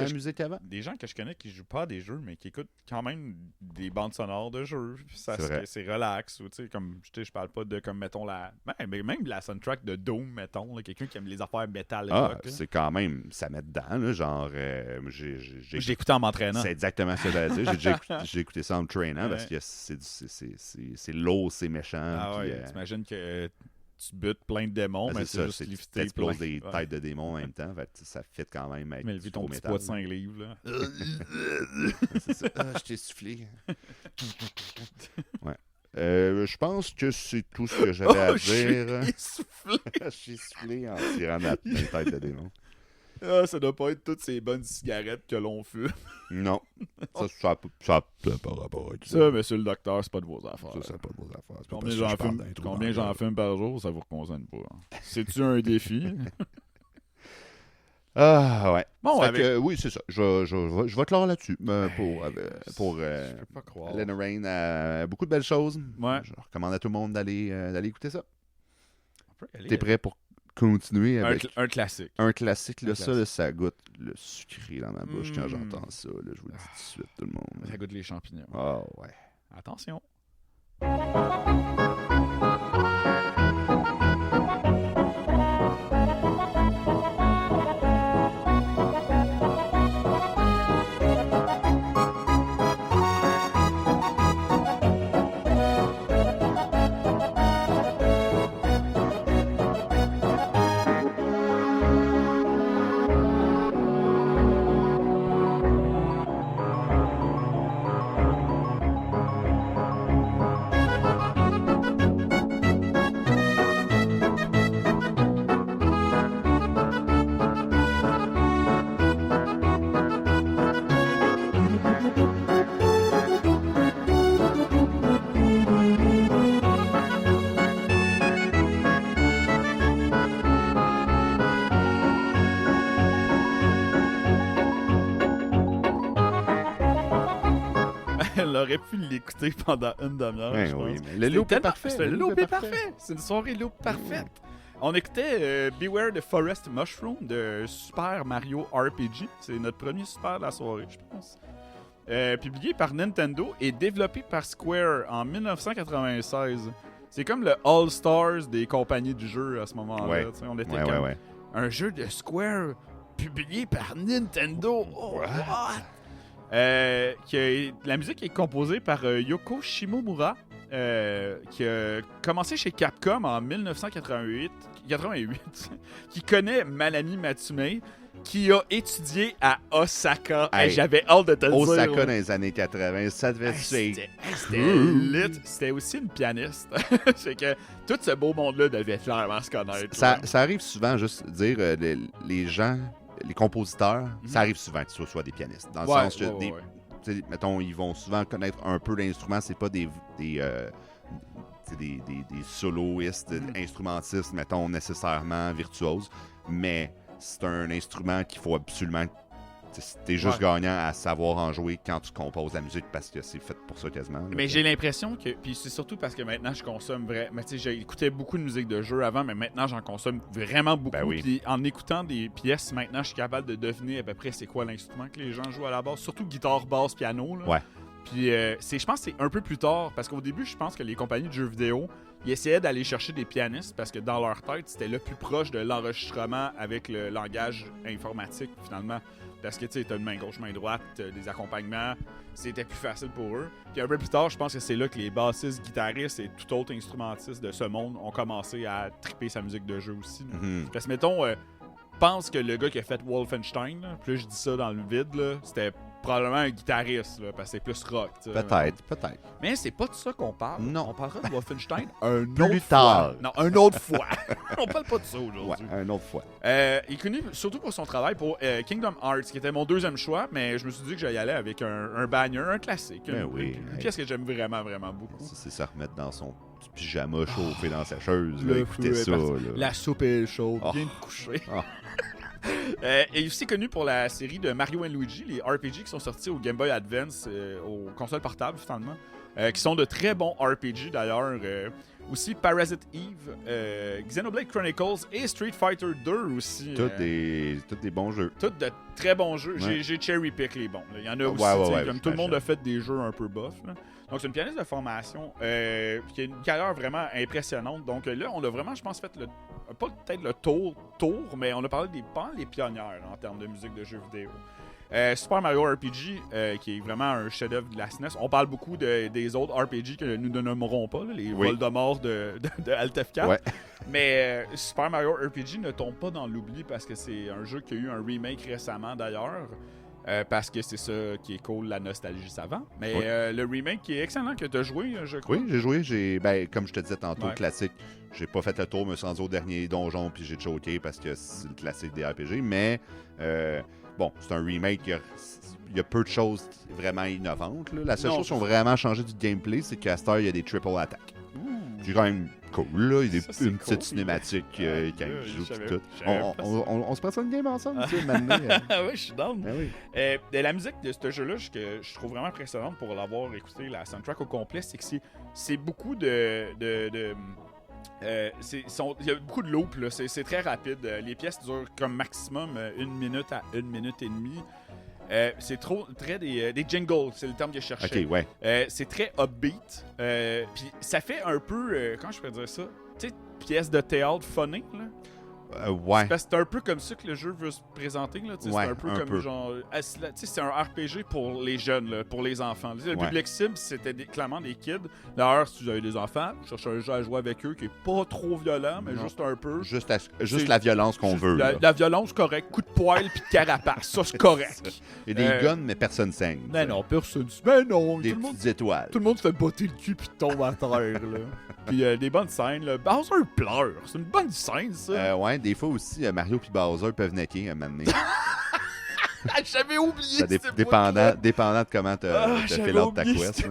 que je connais qui jouent pas à des jeux, mais qui écoutent quand même des bandes sonores de jeux. C'est relax. Ou, comme, je parle pas de, comme, mettons, même la soundtrack de Doom, mettons. Quelqu'un qui aime les affaires métal. C'est quand même, ça met dedans. Là, genre... j'ai écouté en m'entraînant. C'est exactement ce que j'allais dire. J'ai écouté ça en me traînant parce que c'est lourd, c'est méchant. T'imagines que tu butes plein de démons, mais c'est juste lifté. Tu exploses des têtes de démons en même temps. Ça fit quand même avec mais vu ton petit poids de 5 livres. Là. C'est ça. Je t'ai soufflé. Je pense que c'est tout ce que j'avais à dire. J'ai soufflé. J'ai soufflé en tirant la tête de démon. Ah, ça doit pas être toutes ces bonnes cigarettes que l'on fume. Non. Ça n'a pas rapport avec ça. Monsieur le docteur, c'est pas de vos affaires. Ça, c'est pas de vos affaires. Combien j'en fume par jour, ça vous concerne pas. C'est-tu un défi? Ah, ouais. Bon, oui, c'est ça. Je vais clore là-dessus. Pour Lena Raine, beaucoup de belles choses. Ouais. Je recommande à tout le monde d'aller écouter ça. T'es prêt pour continuer avec un classique? Un classique, là, ça goûte le sucré dans ma bouche quand j'entends ça. Là, je vous le dis tout de suite, tout le monde. Ça goûte les champignons. Ah, ouais. Attention. Elle aurait pu l'écouter pendant une demi-heure. Oui, mais le loop est parfait. Le loop est parfait. C'est une soirée loop parfaite. On écoutait Beware the Forest Mushroom de Super Mario RPG. C'est notre premier super de la soirée, je pense. Publié par Nintendo et développé par Square en 1996. C'est comme le All-Stars des compagnies du jeu à ce moment-là. Ouais. On était comme un jeu de Square publié par Nintendo. Oh, what? La musique est composée par Yoko Shimomura, qui a commencé chez Capcom en 1988, qui connaît Manami Matsume, qui a étudié à Osaka. Hey, j'avais hâte de te le dire. Osaka dans les années 80, ça devait être c'était lit. C'était aussi une pianiste. C'est que tout ce beau monde-là devait clairement se connaître. Ça arrive souvent, juste dire, les gens... Les compositeurs, ça arrive souvent que ce soit des pianistes. Dans le sens que, mettons, ils vont souvent connaître un peu l'instrument. C'est pas des soloistes, instrumentistes, mettons, nécessairement virtuoses. Mais c'est un instrument qu'il faut absolument... T'es juste gagnant à savoir en jouer quand tu composes la musique parce que c'est fait pour ça quasiment. Mais j'ai l'impression que... Puis c'est surtout parce que maintenant, je consomme vraiment... Tu sais, j'écoutais beaucoup de musique de jeu avant, mais maintenant, j'en consomme vraiment beaucoup. Ben oui. Puis en écoutant des pièces, maintenant, je suis capable de deviner à peu près c'est quoi l'instrument que les gens jouent à la base. Surtout guitare, basse, piano. Là. Ouais. Puis je pense que c'est un peu plus tard, parce qu'au début, je pense que les compagnies de jeux vidéo, ils essayaient d'aller chercher des pianistes parce que dans leur tête, c'était le plus proche de l'enregistrement avec le langage informatique, finalement. Parce que tu sais, t'as une main gauche, main droite, des accompagnements, c'était plus facile pour eux. Puis un peu plus tard, je pense que c'est là que les bassistes, guitaristes et tout autre instrumentiste de ce monde ont commencé à triper sa musique de jeu aussi. Parce que mettons, pense que le gars qui a fait Wolfenstein, là, puis là je dis ça dans le vide, là, c'était probablement un guitariste, là, parce que c'est plus rock. Peut-être. Mais c'est pas de ça qu'on parle. Non. On parlera de Wolfenstein un plus autre tard. fois. Non, une autre fois. On parle pas de ça aujourd'hui. Ouais, une autre fois. Il est connu surtout pour son travail pour Kingdom Hearts, qui était mon deuxième choix, mais je me suis dit que j'allais y aller avec un banger, un classique. Une pièce que j'aime vraiment, vraiment beaucoup. C'est ça remettre dans son petit pyjama chauffé dans sa cheuse. Là, écoutez ça. Là. La soupe est chaude, bien couchée. Il est aussi connu pour la série de Mario & Luigi, les RPG qui sont sortis au Game Boy Advance, aux consoles portables finalement, qui sont de très bons RPG d'ailleurs. Aussi Parasite Eve, Xenoblade Chronicles et Street Fighter 2 aussi. Tous des bons jeux. Tous de très bons jeux. Ouais. J'ai cherry pick les bons. Il y en a aussi, comme tout le monde a fait des jeux un peu bof. Là. Donc c'est une pianiste de formation qui a une carrière vraiment impressionnante. Donc là, on a vraiment, je pense, fait pas peut-être le tour, mais on a parlé des pionnières en termes de musique de jeux vidéo. Super Mario RPG, qui est vraiment un chef-d'œuvre de la SNES. On parle beaucoup des autres RPG que nous ne nommerons pas, là, les Voldemort de Alt F4. Ouais. Mais Super Mario RPG ne tombe pas dans l'oubli parce que c'est un jeu qui a eu un remake récemment d'ailleurs. parce que c'est ça qui est cool, la nostalgie savant. Mais le remake qui est excellent que tu as joué, je crois. Oui, j'ai joué. Comme je te disais tantôt, le classique. J'ai pas fait le tour, me suis rendu au dernier donjon, puis j'ai choqué parce que c'est le classique des RPG. Mais bon, c'est un remake. Il y a peu de choses vraiment innovantes. Là. La seule chose qui ont vraiment changé du gameplay, c'est qu'à cette heure, il y a des triple attaques. C'est quand même cool, là. Il y a une petite cinématique quand il joue tout. On se passe une game ensemble, tu sais, maintenant. Oui, je suis down. La musique de ce jeu-là, que je trouve vraiment impressionnante pour l'avoir écouté, la soundtrack au complet, c'est que c'est beaucoup de il y a beaucoup de loops, là. C'est très rapide. Les pièces durent comme maximum 1 minute à 1 minute et demie. C'est très des jingles, c'est le terme que je cherchais. Ok, ouais. C'est très upbeat. Puis ça fait un peu, comment je pourrais dire ça? Tu sais, pièce de théâtre funny, là. Ouais. C'est parce que c'est un peu comme ça que le jeu veut se présenter. Là. C'est un peu comme genre. C'est un RPG pour les jeunes, là, pour les enfants. Le public cible, c'était clairement des kids. D'ailleurs, si vous avez des enfants, cherchez un jeu à jouer avec eux qui est pas trop violent, mais juste un peu. Juste la violence qu'on veut. La violence, correct. Coup de poil puis de carapace. Ça, c'est correct. Il y a des guns, mais personne saigne. Non, personne. Mais non. Des petites étoiles. Tout le monde se fait botter le cul puis tombe à terre. Là. Puis des bonnes scènes. Là. Bowser pleure. C'est une bonne scène, ça. Ouais, des fois aussi, Mario et Bowser peuvent necker un moment donné. J'avais oublié dépendant de comment t'as fait l'ordre de ta quest.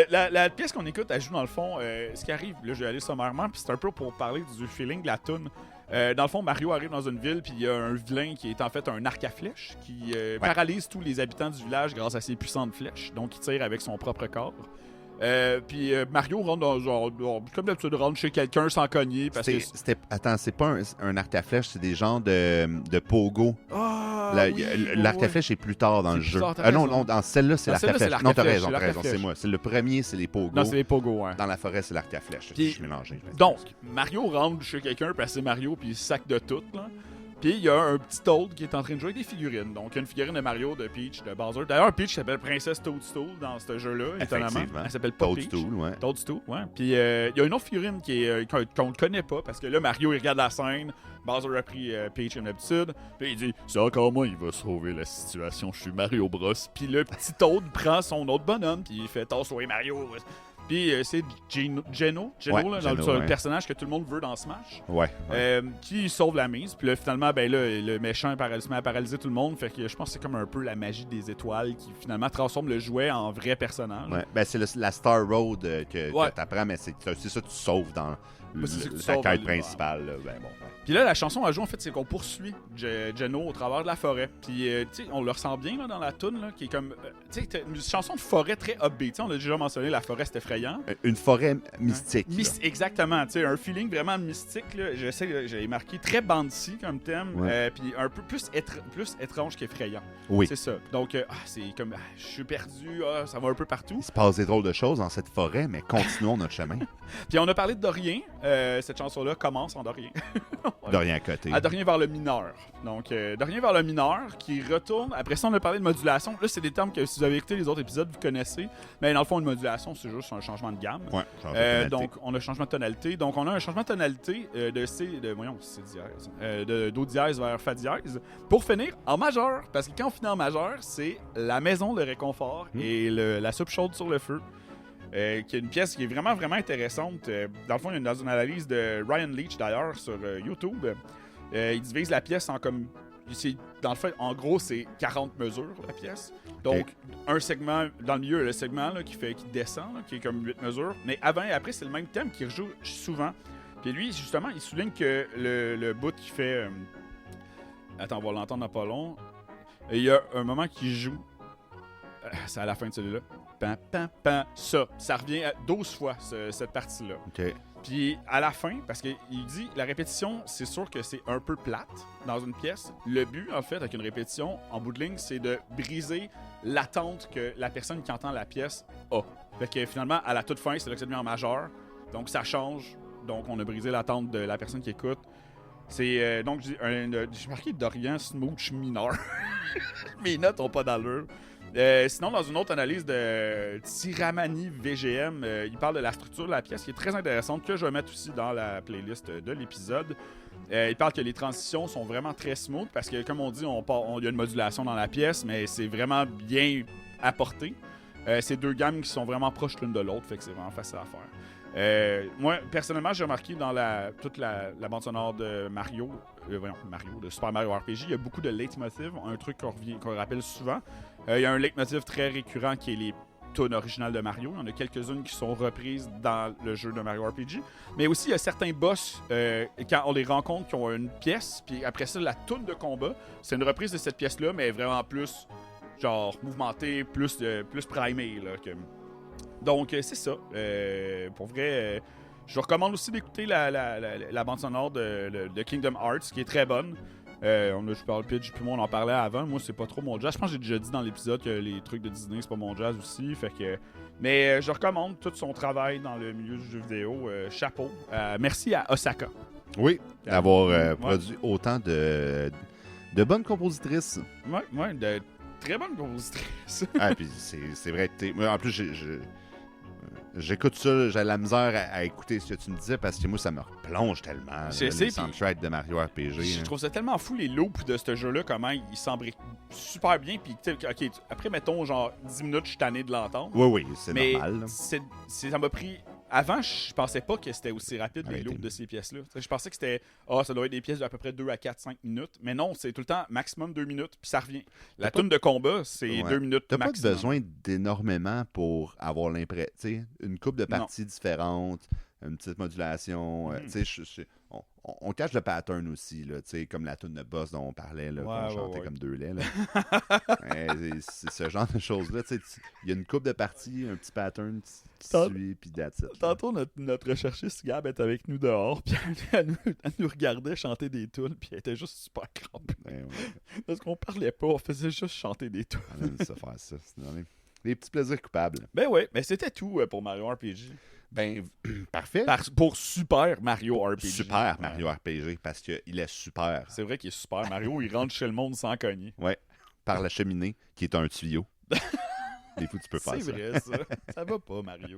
La pièce qu'on écoute, elle joue dans le fond. Ce qui arrive, là, je vais aller sommairement, puis c'est un peu pour parler du feeling de la toune. Dans le fond, Mario arrive dans une ville, puis il y a un vilain qui est en fait un arc à flèches qui paralyse tous les habitants du village grâce à ses puissantes flèches. Donc, il tire avec son propre corps. Puis Mario rentre dans genre comme d'habitude rentre chez quelqu'un sans cogner parce que attends, c'est pas un arc à flèche, c'est des genres de pogo. L'arc à flèche est plus tard dans le jeu. Non, dans celle-là c'est l'arc à flèche. Non, t'as raison, c'est moi. C'est le premier, c'est les pogos. Non, c'est les pogos, ouais. Dans la forêt, c'est l'arc à flèche. Je suis mélangé. Donc, Mario rentre chez quelqu'un parce que c'est Mario puis il sac de tout là. Puis il y a un petit Toad qui est en train de jouer avec des figurines. Donc, il y a une figurine de Mario, de Peach, de Bowser. D'ailleurs, Peach s'appelle Princesse Toadstool dans ce jeu-là, étonnamment. Elle s'appelle pas Toadstool, Peach. ouais. Toadstool, ouais. Puis il y a une autre figurine qu'on ne connaît pas, parce que là, Mario, il regarde la scène. Bowser a pris Peach comme d'habitude. Puis il dit « C'est encore moi, il va sauver la situation. Je suis Mario Bros. » Puis le petit Toad prend son autre bonhomme, puis il fait « Tasse-toi, Mario. » Puis c'est Geno, le personnage que tout le monde veut dans Smash, qui sauve la mise. Puis là, finalement, le méchant se met à paralyser tout le monde. Fait que je pense que c'est comme un peu la magie des étoiles qui finalement transforme le jouet en vrai personnage. Ouais. C'est la Star Road que t'apprends, mais c'est ça que tu sauves dans la quête principale. Puis là, la chanson à jouer, en fait, c'est qu'on poursuit Geno au travers de la forêt. Puis, tu sais, on le ressent bien là, dans la toune, là, qui est comme... tu sais, une chanson de forêt très upbeat. On a déjà mentionné, la forêt, c'est effrayant. Une forêt mystique. Exactement, tu sais, un feeling vraiment mystique. Là. J'ai marqué très Banksy comme thème, puis un peu plus étrange qu'effrayant. Oui. C'est ça. Donc, c'est comme, je suis perdu, ça va un peu partout. Il se passe des drôles de choses dans cette forêt, mais continuons notre chemin. Puis on a parlé de Dorien. Cette chanson-là commence en Dorien. Dorien à côté. À Dorien vers le mineur. Donc, Dorien vers le mineur qui retourne. Après ça, on a parlé de modulation. Là, c'est des termes que si vous avez écouté les autres épisodes, vous connaissez. Mais dans le fond, une modulation, c'est juste un changement de gamme. Donc, on a un changement de tonalité. Donc, on a un changement de tonalité de Do dièse vers Fa dièse pour finir en majeur. Parce que quand on finit en majeur, c'est la maison de réconfort et la soupe chaude sur le feu. Qui est une pièce qui est vraiment, vraiment intéressante. Dans le fond, dans une analyse de Ryan Leach, d'ailleurs, sur YouTube, il divise la pièce en comme... Dans le fait, en gros, c'est 40 mesures, la pièce. Donc, un segment, dans le milieu, le segment là, qui descend, là, qui est comme 8 mesures. Mais avant et après, c'est le même thème qui rejoue souvent. Puis lui, justement, il souligne que le bout qui fait... Attends, on va l'entendre dans pas long. Il y a un moment qui joue... c'est à la fin de celui-là. Pam, pam, pam. Ça revient 12 fois, cette partie-là. OK. Puis à la fin, parce qu'il dit, la répétition, c'est sûr que c'est un peu plate dans une pièce. Le but, en fait, avec une répétition, en bout de ligne, c'est de briser l'attente que la personne qui entend la pièce a. Fait que finalement, à la toute fin, c'est là que ça devient en majeur. Donc ça change. Donc on a brisé l'attente de la personne qui écoute. C'est donc j'ai marqué Dorian Smooch mineur. Mes notes ont pas d'allure. Sinon, dans une autre analyse de Tiramani VGM, il parle de la structure de la pièce qui est très intéressante, que je vais mettre aussi dans la playlist de l'épisode. Il parle que les transitions sont vraiment très smooth parce que, comme on dit, il y a une modulation dans la pièce, mais c'est vraiment bien apporté. C'est deux gammes qui sont vraiment proches l'une de l'autre, fait que c'est vraiment facile à faire. Moi, personnellement, j'ai remarqué dans toute la bande sonore de de Super Mario RPG, il y a beaucoup de leitmotiv, un truc qu'on rappelle souvent. Il y a un leitmotiv très récurrent qui est les tunes originales de Mario. Il y en a quelques-unes qui sont reprises dans le jeu de Mario RPG. Mais aussi, il y a certains boss, quand on les rencontre, qui ont une pièce, puis après ça, la tune de combat, c'est une reprise de cette pièce-là, mais vraiment plus, genre, mouvementée, plus primée, là. Donc, c'est ça. Pour vrai, je recommande aussi d'écouter la bande sonore de Kingdom Hearts, qui est très bonne. Je parle pitch, puis moi on en parlait avant. Moi, c'est pas trop mon jazz. Je pense que j'ai déjà dit dans l'épisode que les trucs de Disney, c'est pas mon jazz aussi. Fait que... Mais je recommande tout son travail dans le milieu du jeu vidéo. Chapeau. Merci à Osaka. Oui, d'avoir produit autant de bonnes compositrices. Ouais, de très bonnes compositrices. Puis c'est vrai. En plus, j'écoute ça, j'ai la misère à écouter ce que tu me disais parce que moi, ça me replonge tellement. Le soundtrack de Mario RPG. Je trouve ça tellement fou, les loops de ce jeu-là, comment ils s'embriquent super bien. Puis, OK, après, mettons, genre 10 minutes, je suis tanné de l'entendre. Oui, c'est normal. Ça m'a pris... Avant, je pensais pas que c'était aussi rapide, les loops de ces pièces-là. Je pensais que c'était... ça doit être des pièces d'à peu près 2 à 4, 5 minutes. Mais non, c'est tout le temps maximum 2 minutes, puis ça revient. La tune de combat, c'est 2 minutes T'as maximum. Pas besoin d'énormément pour avoir l'impression... Tu sais, une couple de parties différentes, une petite modulation. Tu sais, on cache le pattern aussi, là, comme la tune de boss dont on parlait, là, qu'on chantait comme deux laits. C'est ce genre de choses-là. Il y a une couple de parties, un petit pattern qui suit, puis that's it. Tantôt, notre recherchiste Gab est avec nous dehors, puis elle nous regardait chanter des tunes, puis elle était juste super crampée. Parce qu'on parlait pas, on faisait juste chanter des tunes. On aime ça faire ça. Les petits plaisirs coupables. Ben ouais, mais c'était tout pour Mario RPG. Ben, parfait. Pour Super Mario RPG. Super Mario RPG, parce qu'il est super. C'est vrai qu'il est super. Mario, il rentre chez le monde sans cogner. Ouais, par la cheminée, qui est un tuyau. Des fois, tu peux faire ça. C'est vrai, ça. Ça va pas, Mario.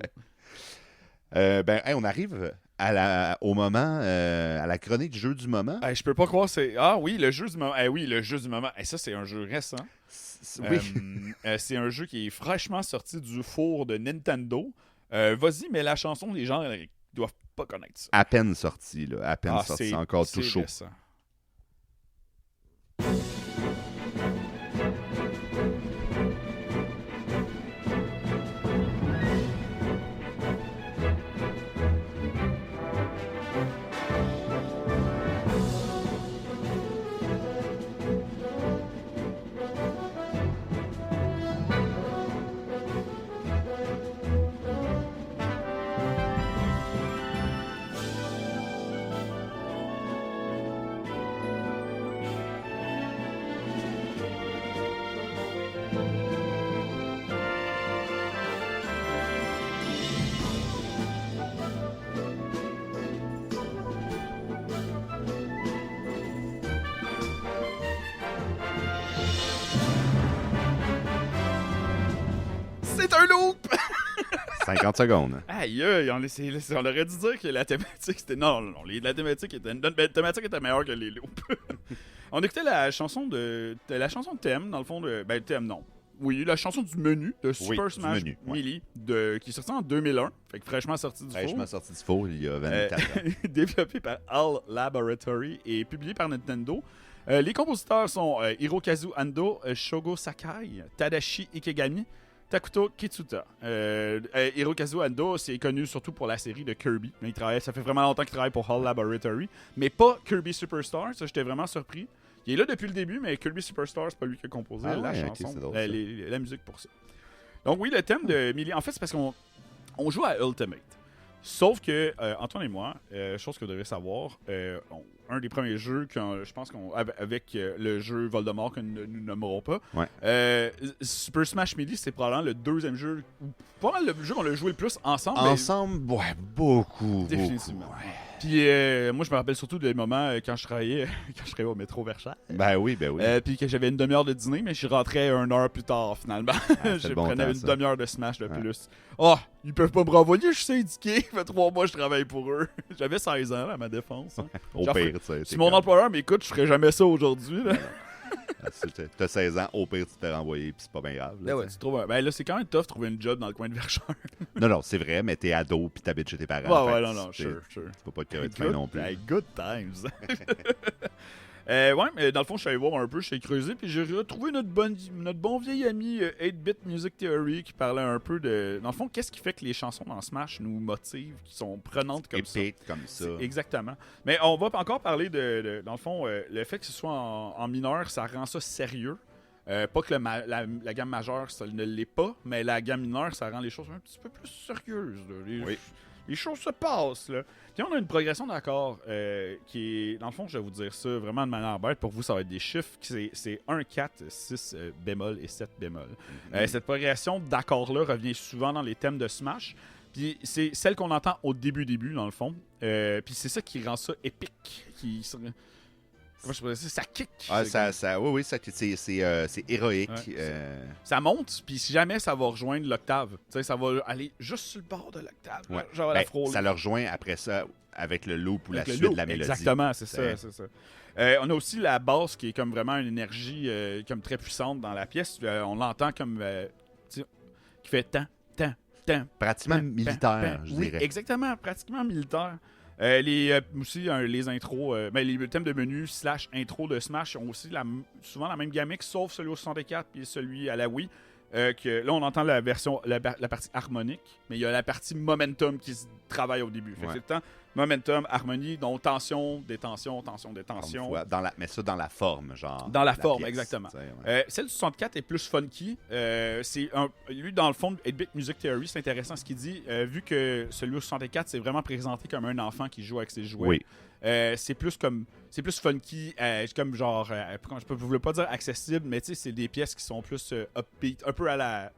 On arrive au moment, à la chronique du jeu du moment. Je peux pas croire, c'est... Ah oui, le jeu du moment. Oui, le jeu du moment. Ça, c'est un jeu récent. Oui. C'est un jeu qui est fraîchement sorti du four de Nintendo. Vas-y, mais la chanson, les gens doivent pas connaître ça. À peine sorti, là. À peine sorti, encore tout chaud. Récent. C'est un loop! 50 secondes. Aïe, on aurait dû dire que la thématique c'était. Non, la thématique était meilleure que les loops. On écoutait la chanson de thème, dans le fond de. Ben, thème, non. Oui, la chanson du menu de Super Smash Melee, qui est sortie en 2001. Fait que fraîchement sorti du four. Fraîchement sorti du four il y a 24 ans. Développé par HAL Laboratory et publié par Nintendo. Les compositeurs sont Hirokazu Ando, Shogo Sakai, Tadashi Ikegami, Takuto Kitsuta. Hirokazu Ando, c'est connu surtout pour la série de Kirby. Mais ça fait vraiment longtemps qu'il travaille pour HAL Laboratory. Mais pas Kirby Superstar, ça j'étais vraiment surpris. Il est là depuis le début, mais Kirby Superstar, c'est pas lui qui a composé la chanson, la musique pour ça. Donc oui, le thème de Melee, en fait, c'est parce qu'on joue à Ultimate. Sauf que, Antoine et moi, chose que vous devez savoir, un des premiers jeux, je pense avec le jeu Voldemort que nous ne nommerons pas. Ouais. Super Smash Melee, c'est probablement le deuxième jeu, pas mal le jeu qu'on a joué le plus ensemble. Ensemble, ouais, beaucoup. Définitivement. Beaucoup, ouais. Puis moi, je me rappelle surtout des moments quand je travaillais au métro Verchères. Ben oui. Puis que j'avais une demi-heure de dîner, mais je rentrais 1 heure plus tard, finalement. Je prenais une demi-heure de Smash de plus. Oh, ils peuvent pas me renvoyer, je suis syndiqué. Ça fait 3 mois que je travaille pour eux. J'avais 16 ans, à ma défense. Au pire, tu sais. Si mon employeur m'écoute, je ferais jamais ça aujourd'hui. Là. T'as 16 ans, au pire, tu te fais renvoyer, puis c'est pas bien grave. Là, tu trouves là, c'est quand même tough de trouver une job dans le coin de Verchères. Non, c'est vrai, mais t'es ado, puis t'habites chez tes parents. Ouais, non, sure. Tu peux pas te crever de faim non plus. Good times. Mais dans le fond, je suis allé voir un peu, je suis creusé, puis j'ai retrouvé notre bon vieil ami 8-Bit Music Theory qui parlait un peu de. Dans le fond, qu'est-ce qui fait que les chansons dans Smash nous motivent, qui sont prenantes comme ça. Épiques comme ça. Exactement. Mais on va encore parler dans le fond, le fait que ce soit en mineur, ça rend ça sérieux. Pas que la gamme majeure, ça ne l'est pas, mais la gamme mineure, ça rend les choses un petit peu plus sérieuses. Là. Les choses se passent, là. Puis on a une progression d'accords qui est... Dans le fond, je vais vous dire ça vraiment de manière bête. Pour vous, ça va être des chiffres. C'est 1, 4, 6 bémol et 7 bémol. Cette progression d'accords-là revient souvent dans les thèmes de Smash. Puis c'est celle qu'on entend au début, dans le fond. Puis c'est ça qui rend ça épique. Comment je pourrais dire ça kick. Oui, c'est héroïque. Ça monte, puis si jamais ça va rejoindre l'octave, ça va aller juste sur le bord de l'octave. Ouais. Genre la frôle. Ça le rejoint après ça avec le loop ou la suite de la mélodie. Exactement, c'est ça. On a aussi la basse qui est comme vraiment une énergie comme très puissante dans la pièce. On l'entend comme qui fait tant. Pratiquement militaire, je dirais. Oui, exactement, pratiquement militaire. Aussi, les intros, les thèmes de menu / intro de Smash ont aussi souvent la même gamique, sauf celui au 64 et celui à la Wii. Que là, on entend la partie harmonique, mais il y a la partie momentum qui se travaille au début. Fait que c'est le temps momentum, harmonie, donc tension, détention, tension, détention. Mais ça dans la forme, genre. Dans la forme, pièce, exactement. Celle du 64 est plus funky. Lui, dans le fond, 8-Bit Music Theory, c'est intéressant ce qu'il dit. Vu que celui au 64, c'est vraiment présenté comme un enfant qui joue avec ses jouets. Oui. C'est plus funky, comme genre, je ne voulais pas dire accessible, mais tu sais, c'est des pièces qui sont plus upbeat, un peu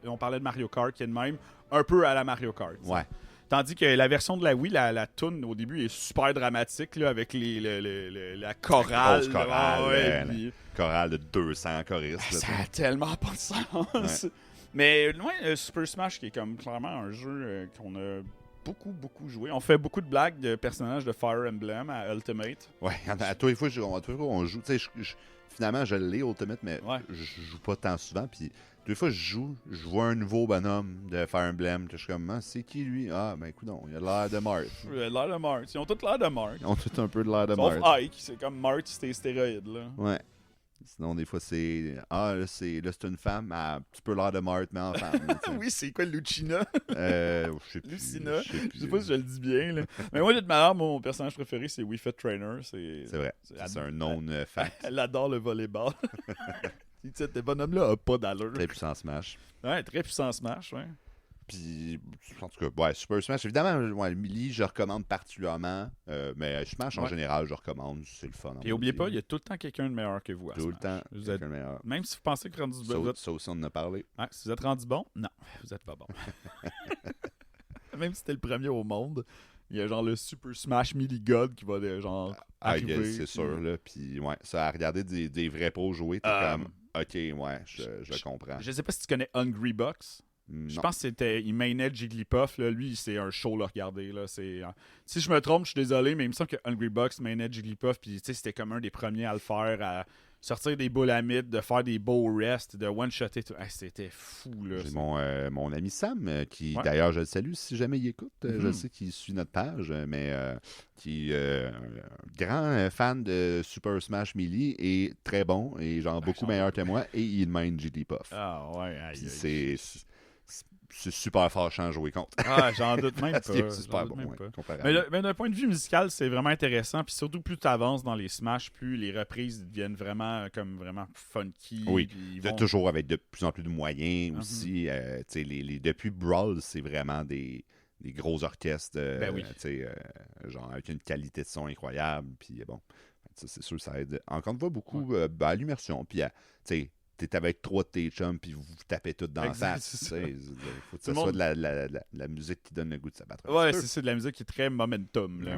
on parlait de Mario Kart qui est de même, un peu à la Mario Kart. Ouais. Tandis que la version de la Wii, la tune au début est super dramatique là, avec la chorale. La chorale, puis... chorale de 200 choristes. Ça a tellement pas de sens. Ouais. Mais Super Smash qui est comme clairement un jeu qu'on a beaucoup joué. On fait beaucoup de blagues de personnages de Fire Emblem à Ultimate. Ouais, à tous les fois on joue. Tu sais, finalement, je l'ai Ultimate, mais je joue pas tant souvent. Puis, deux fois, je vois un nouveau bonhomme de Fire Emblem. Je suis comme, c'est qui lui? Ah, ben écoute, il a l'air de Mart. Il a l'air de Mart. Ils ont tous l'air de Mart. Ils ont tous un peu de l'air de Sauf Mart. Ike, c'est comme Mart, c'était stéroïde, là. Ouais. Sinon, des fois, c'est. Ah, là, c'est une femme, elle a un petit peu l'air de Mart, mais en femme. Oui, c'est quoi, Lucina? Je sais plus. Lucina. Je sais pas si je le dis bien, là. Mais moi, de toute manière, mon personnage préféré, c'est Wii Fit Trainer. C'est vrai. C'est un non-fact. Elle adore le volleyball. Ce bonhomme-là a pas d'allure. Très puissant Smash. Ouais, très puissant Smash, ouais. Puis, en tout cas, Super Smash, évidemment, Melee, je recommande particulièrement. Mais Smash, en général, je recommande. C'est le fun. Et oubliez pas, il y a tout le temps quelqu'un de meilleur que vous à Tout Smash. le temps quelqu'un de meilleur. Même si vous pensez que rendu bon... Ça aussi, on en a parlé. Ouais, si vous êtes rendu bon, non, vous êtes pas bon. Même si t'es le premier au monde, il y a genre le Super Smash Melee God qui va arriver. C'est sûr, là. Puis, ça, à regarder des vrais pros jouer, t'es comme... OK, je comprends. Je sais pas si tu connais Hungry Box. Je pense qu'il mainait Jigglypuff. Là. Lui, c'est un show à regarder. Là. Si je me trompe, je suis désolé, mais il me semble que Hungry Box mainait Jigglypuff. Puis c'était comme un des premiers à le faire, à sortir des boules à mythe, de faire des beaux rests, de one-shotter. C'était fou. Là, j'ai mon ami Sam, qui d'ailleurs, je le salue si jamais il écoute. Je sais qu'il suit notre page, mais qui est un grand fan de Super Smash Melee et très bon, et beaucoup meilleur que moi, et il main Jigglypuff. Ah ouais, c'est super fâchant à jouer contre. Ah, j'en doute même pas. C'est super bon, mais d'un point de vue musical, c'est vraiment intéressant. Puis surtout, plus tu avances dans les Smash, plus les reprises deviennent vraiment funky. Oui, toujours avec de plus en plus de moyens aussi. Depuis Brawl, c'est vraiment des gros orchestres. Genre avec une qualité de son incroyable. Puis bon, c'est sûr, ça aide. Encore une fois, beaucoup à l'immersion. Puis, tu sais, t'es avec 3 de tes chums, puis vous tapez tout dans la face. Il faut que ce soit de la musique qui donne le goût de s'abattre. Ouais, c'est de la musique qui est très momentum. Là,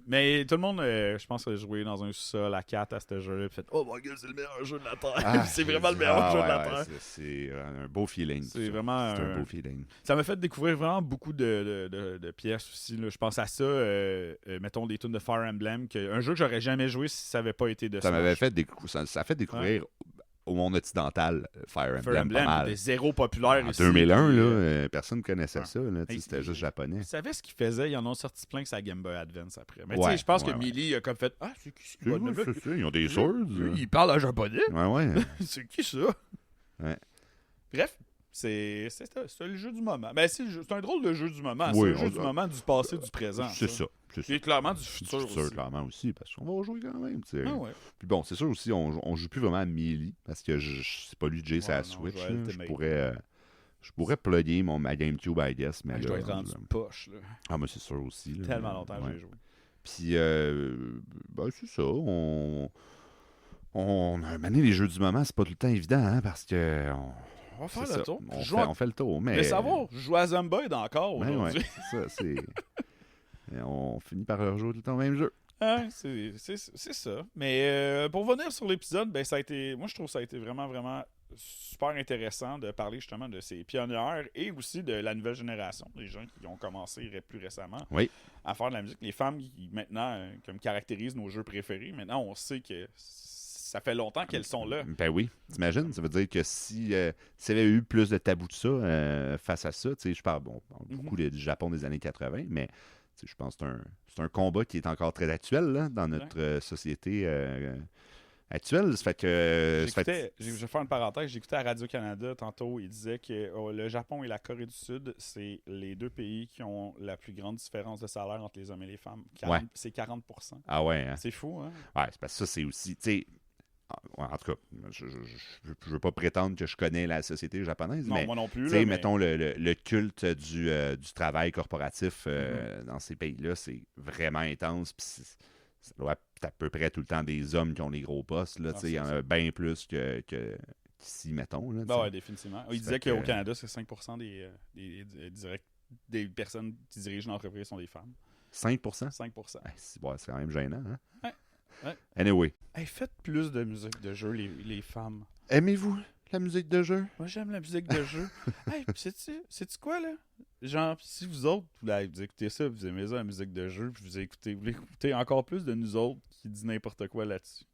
mais tout le monde, je pense, a joué dans un sous-sol à 4 à ce jeu-là. Puis fait, oh my god, c'est le meilleur jeu de la Terre. C'est vraiment le meilleur jeu de la Terre. C'est un beau feeling. C'est vraiment un beau feeling. Ça m'a fait découvrir vraiment beaucoup de pièces aussi. Là. Je pense à ça, mettons des tunes de Fire Emblem, un jeu que j'aurais jamais joué si ça n'avait pas été de ça. Ça a fait découvrir au monde occidental, Fire Emblem pas mal. C'était zéro populaire en ici. 2001, là, personne ne connaissait ça. Là, c'était juste japonais. Vous savez ce qu'ils faisaient? Ils en ont sorti plein que sa Game Boy Advance après. Mais je pense que Melee a comme fait « Ah, c'est qui ça? Ils ont des swords. Ils parlent en japonais. Ouais. C'est qui ça? Ouais. Bref. C'est le jeu du moment. Ben, c'est un drôle de jeu du moment. C'est un jeu du moment, du passé, du présent. C'est ça. Et clairement du futur aussi. Clairement aussi, parce qu'on va rejouer quand même. Ouais. Puis bon, c'est sûr aussi, on joue plus vraiment à Melee, parce que c'est pas lui de Jay, c'est la Switch. Je pourrais plugger ma GameCube, I guess. Mais je dois être rendu poche. Là. Ah, moi, c'est sûr aussi. Là, tellement longtemps que j'ai joué. Puis, c'est ça. On a mené les jeux du moment, c'est pas tout le temps évident, hein, parce que... On va faire le tour. On fait le tour, mais... Mais savoir, je joue à Zomboid encore aujourd'hui. Ouais, c'est ça, c'est... on finit par rejouer tout le temps le même jeu. C'est ça. Mais pour revenir sur l'épisode, ben ça a été... Moi, je trouve que ça a été vraiment, vraiment super intéressant de parler justement de ces pionnières et aussi de la nouvelle génération, des gens qui ont commencé plus récemment à faire de la musique. Les femmes qui, maintenant, comme caractérisent nos jeux préférés, maintenant, on sait que... Ça fait longtemps qu'elles sont là. Ben oui, t'imagines? Ça veut dire que s'il y avait eu plus de tabou de ça face à ça, tu sais, je parle beaucoup du Japon des années 80, mais je pense que c'est un combat qui est encore très actuel là, dans notre société actuelle. Ça fait que... Je vais faire une parenthèse. J'écoutais à Radio-Canada tantôt, il disait que le Japon et la Corée du Sud, c'est les deux pays qui ont la plus grande différence de salaire entre les hommes et les femmes. C'est 40%. Ah ouais, hein? C'est fou, hein? Ouais, c'est parce que ça, c'est aussi... En tout cas, je ne veux pas prétendre que je connais la société japonaise, non, mais moi non plus, là, mettons le culte du travail corporatif dans ces pays-là, c'est vraiment intense. Puis ça doit être à peu près tout le temps des hommes qui ont les gros postes. Il y en a bien plus qu'ici, mettons. Là, oui, définitivement. Il disait qu'au Canada, c'est 5% des personnes qui dirigent l'entreprise sont des femmes. 5%? 5%. C'est quand même gênant. Hein? Ouais. Anyway. Faites plus de musique de jeu, les femmes. Aimez-vous la musique de jeu? Moi, j'aime la musique de jeu. Sais-tu quoi, là? Genre, si vous autres, vous écoutez ça, vous aimez ça, la musique de jeu, puis vous écoutez encore plus de nous autres qui dit n'importe quoi là-dessus.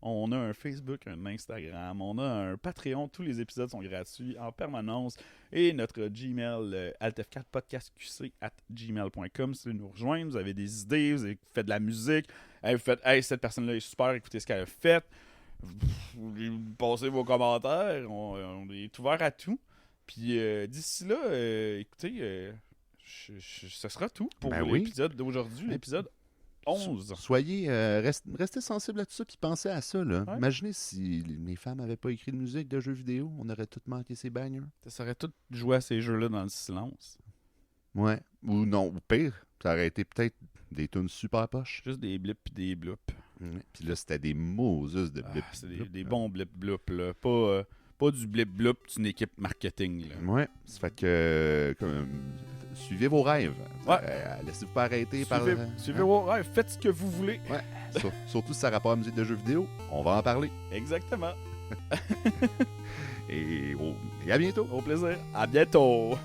On a un Facebook, un Instagram, on a un Patreon. Tous les épisodes sont gratuits en permanence. Et notre Gmail, altf4podcastqc@gmail.com. Si vous nous rejoindre, vous avez des idées, vous faites de la musique. Vous faites « Hey, cette personne-là est super, écoutez ce qu'elle a fait. » Vous passez vos commentaires. On est ouvert à tout. Puis d'ici là, écoutez, ce sera tout pour l'épisode d'aujourd'hui, l'épisode 11. Soyez, restez sensibles à tout ça, puis pensez à ça. Là. Ouais. Imaginez si les femmes n'avaient pas écrit de musique de jeux vidéo, on aurait tout manqué ces bangers. Ça aurait tout joué à ces jeux-là dans le silence. Ouais. Ou non, ou pire, ça aurait été peut-être des tunes super poches. Juste des blips puis des bloops. Puis là, c'était des Moses de blips. C'est des bons blip-bloops, là. Pas du blip-bloop d'une équipe marketing. Là. Ouais, ça fait que suivez vos rêves. Ouais. Laissez-vous pas arrêter suivez vos rêves, faites ce que vous voulez. Ouais. Surtout si ça a rapport à la musique de jeux vidéo, on va en parler. Exactement. Et à bientôt. Au plaisir. À bientôt.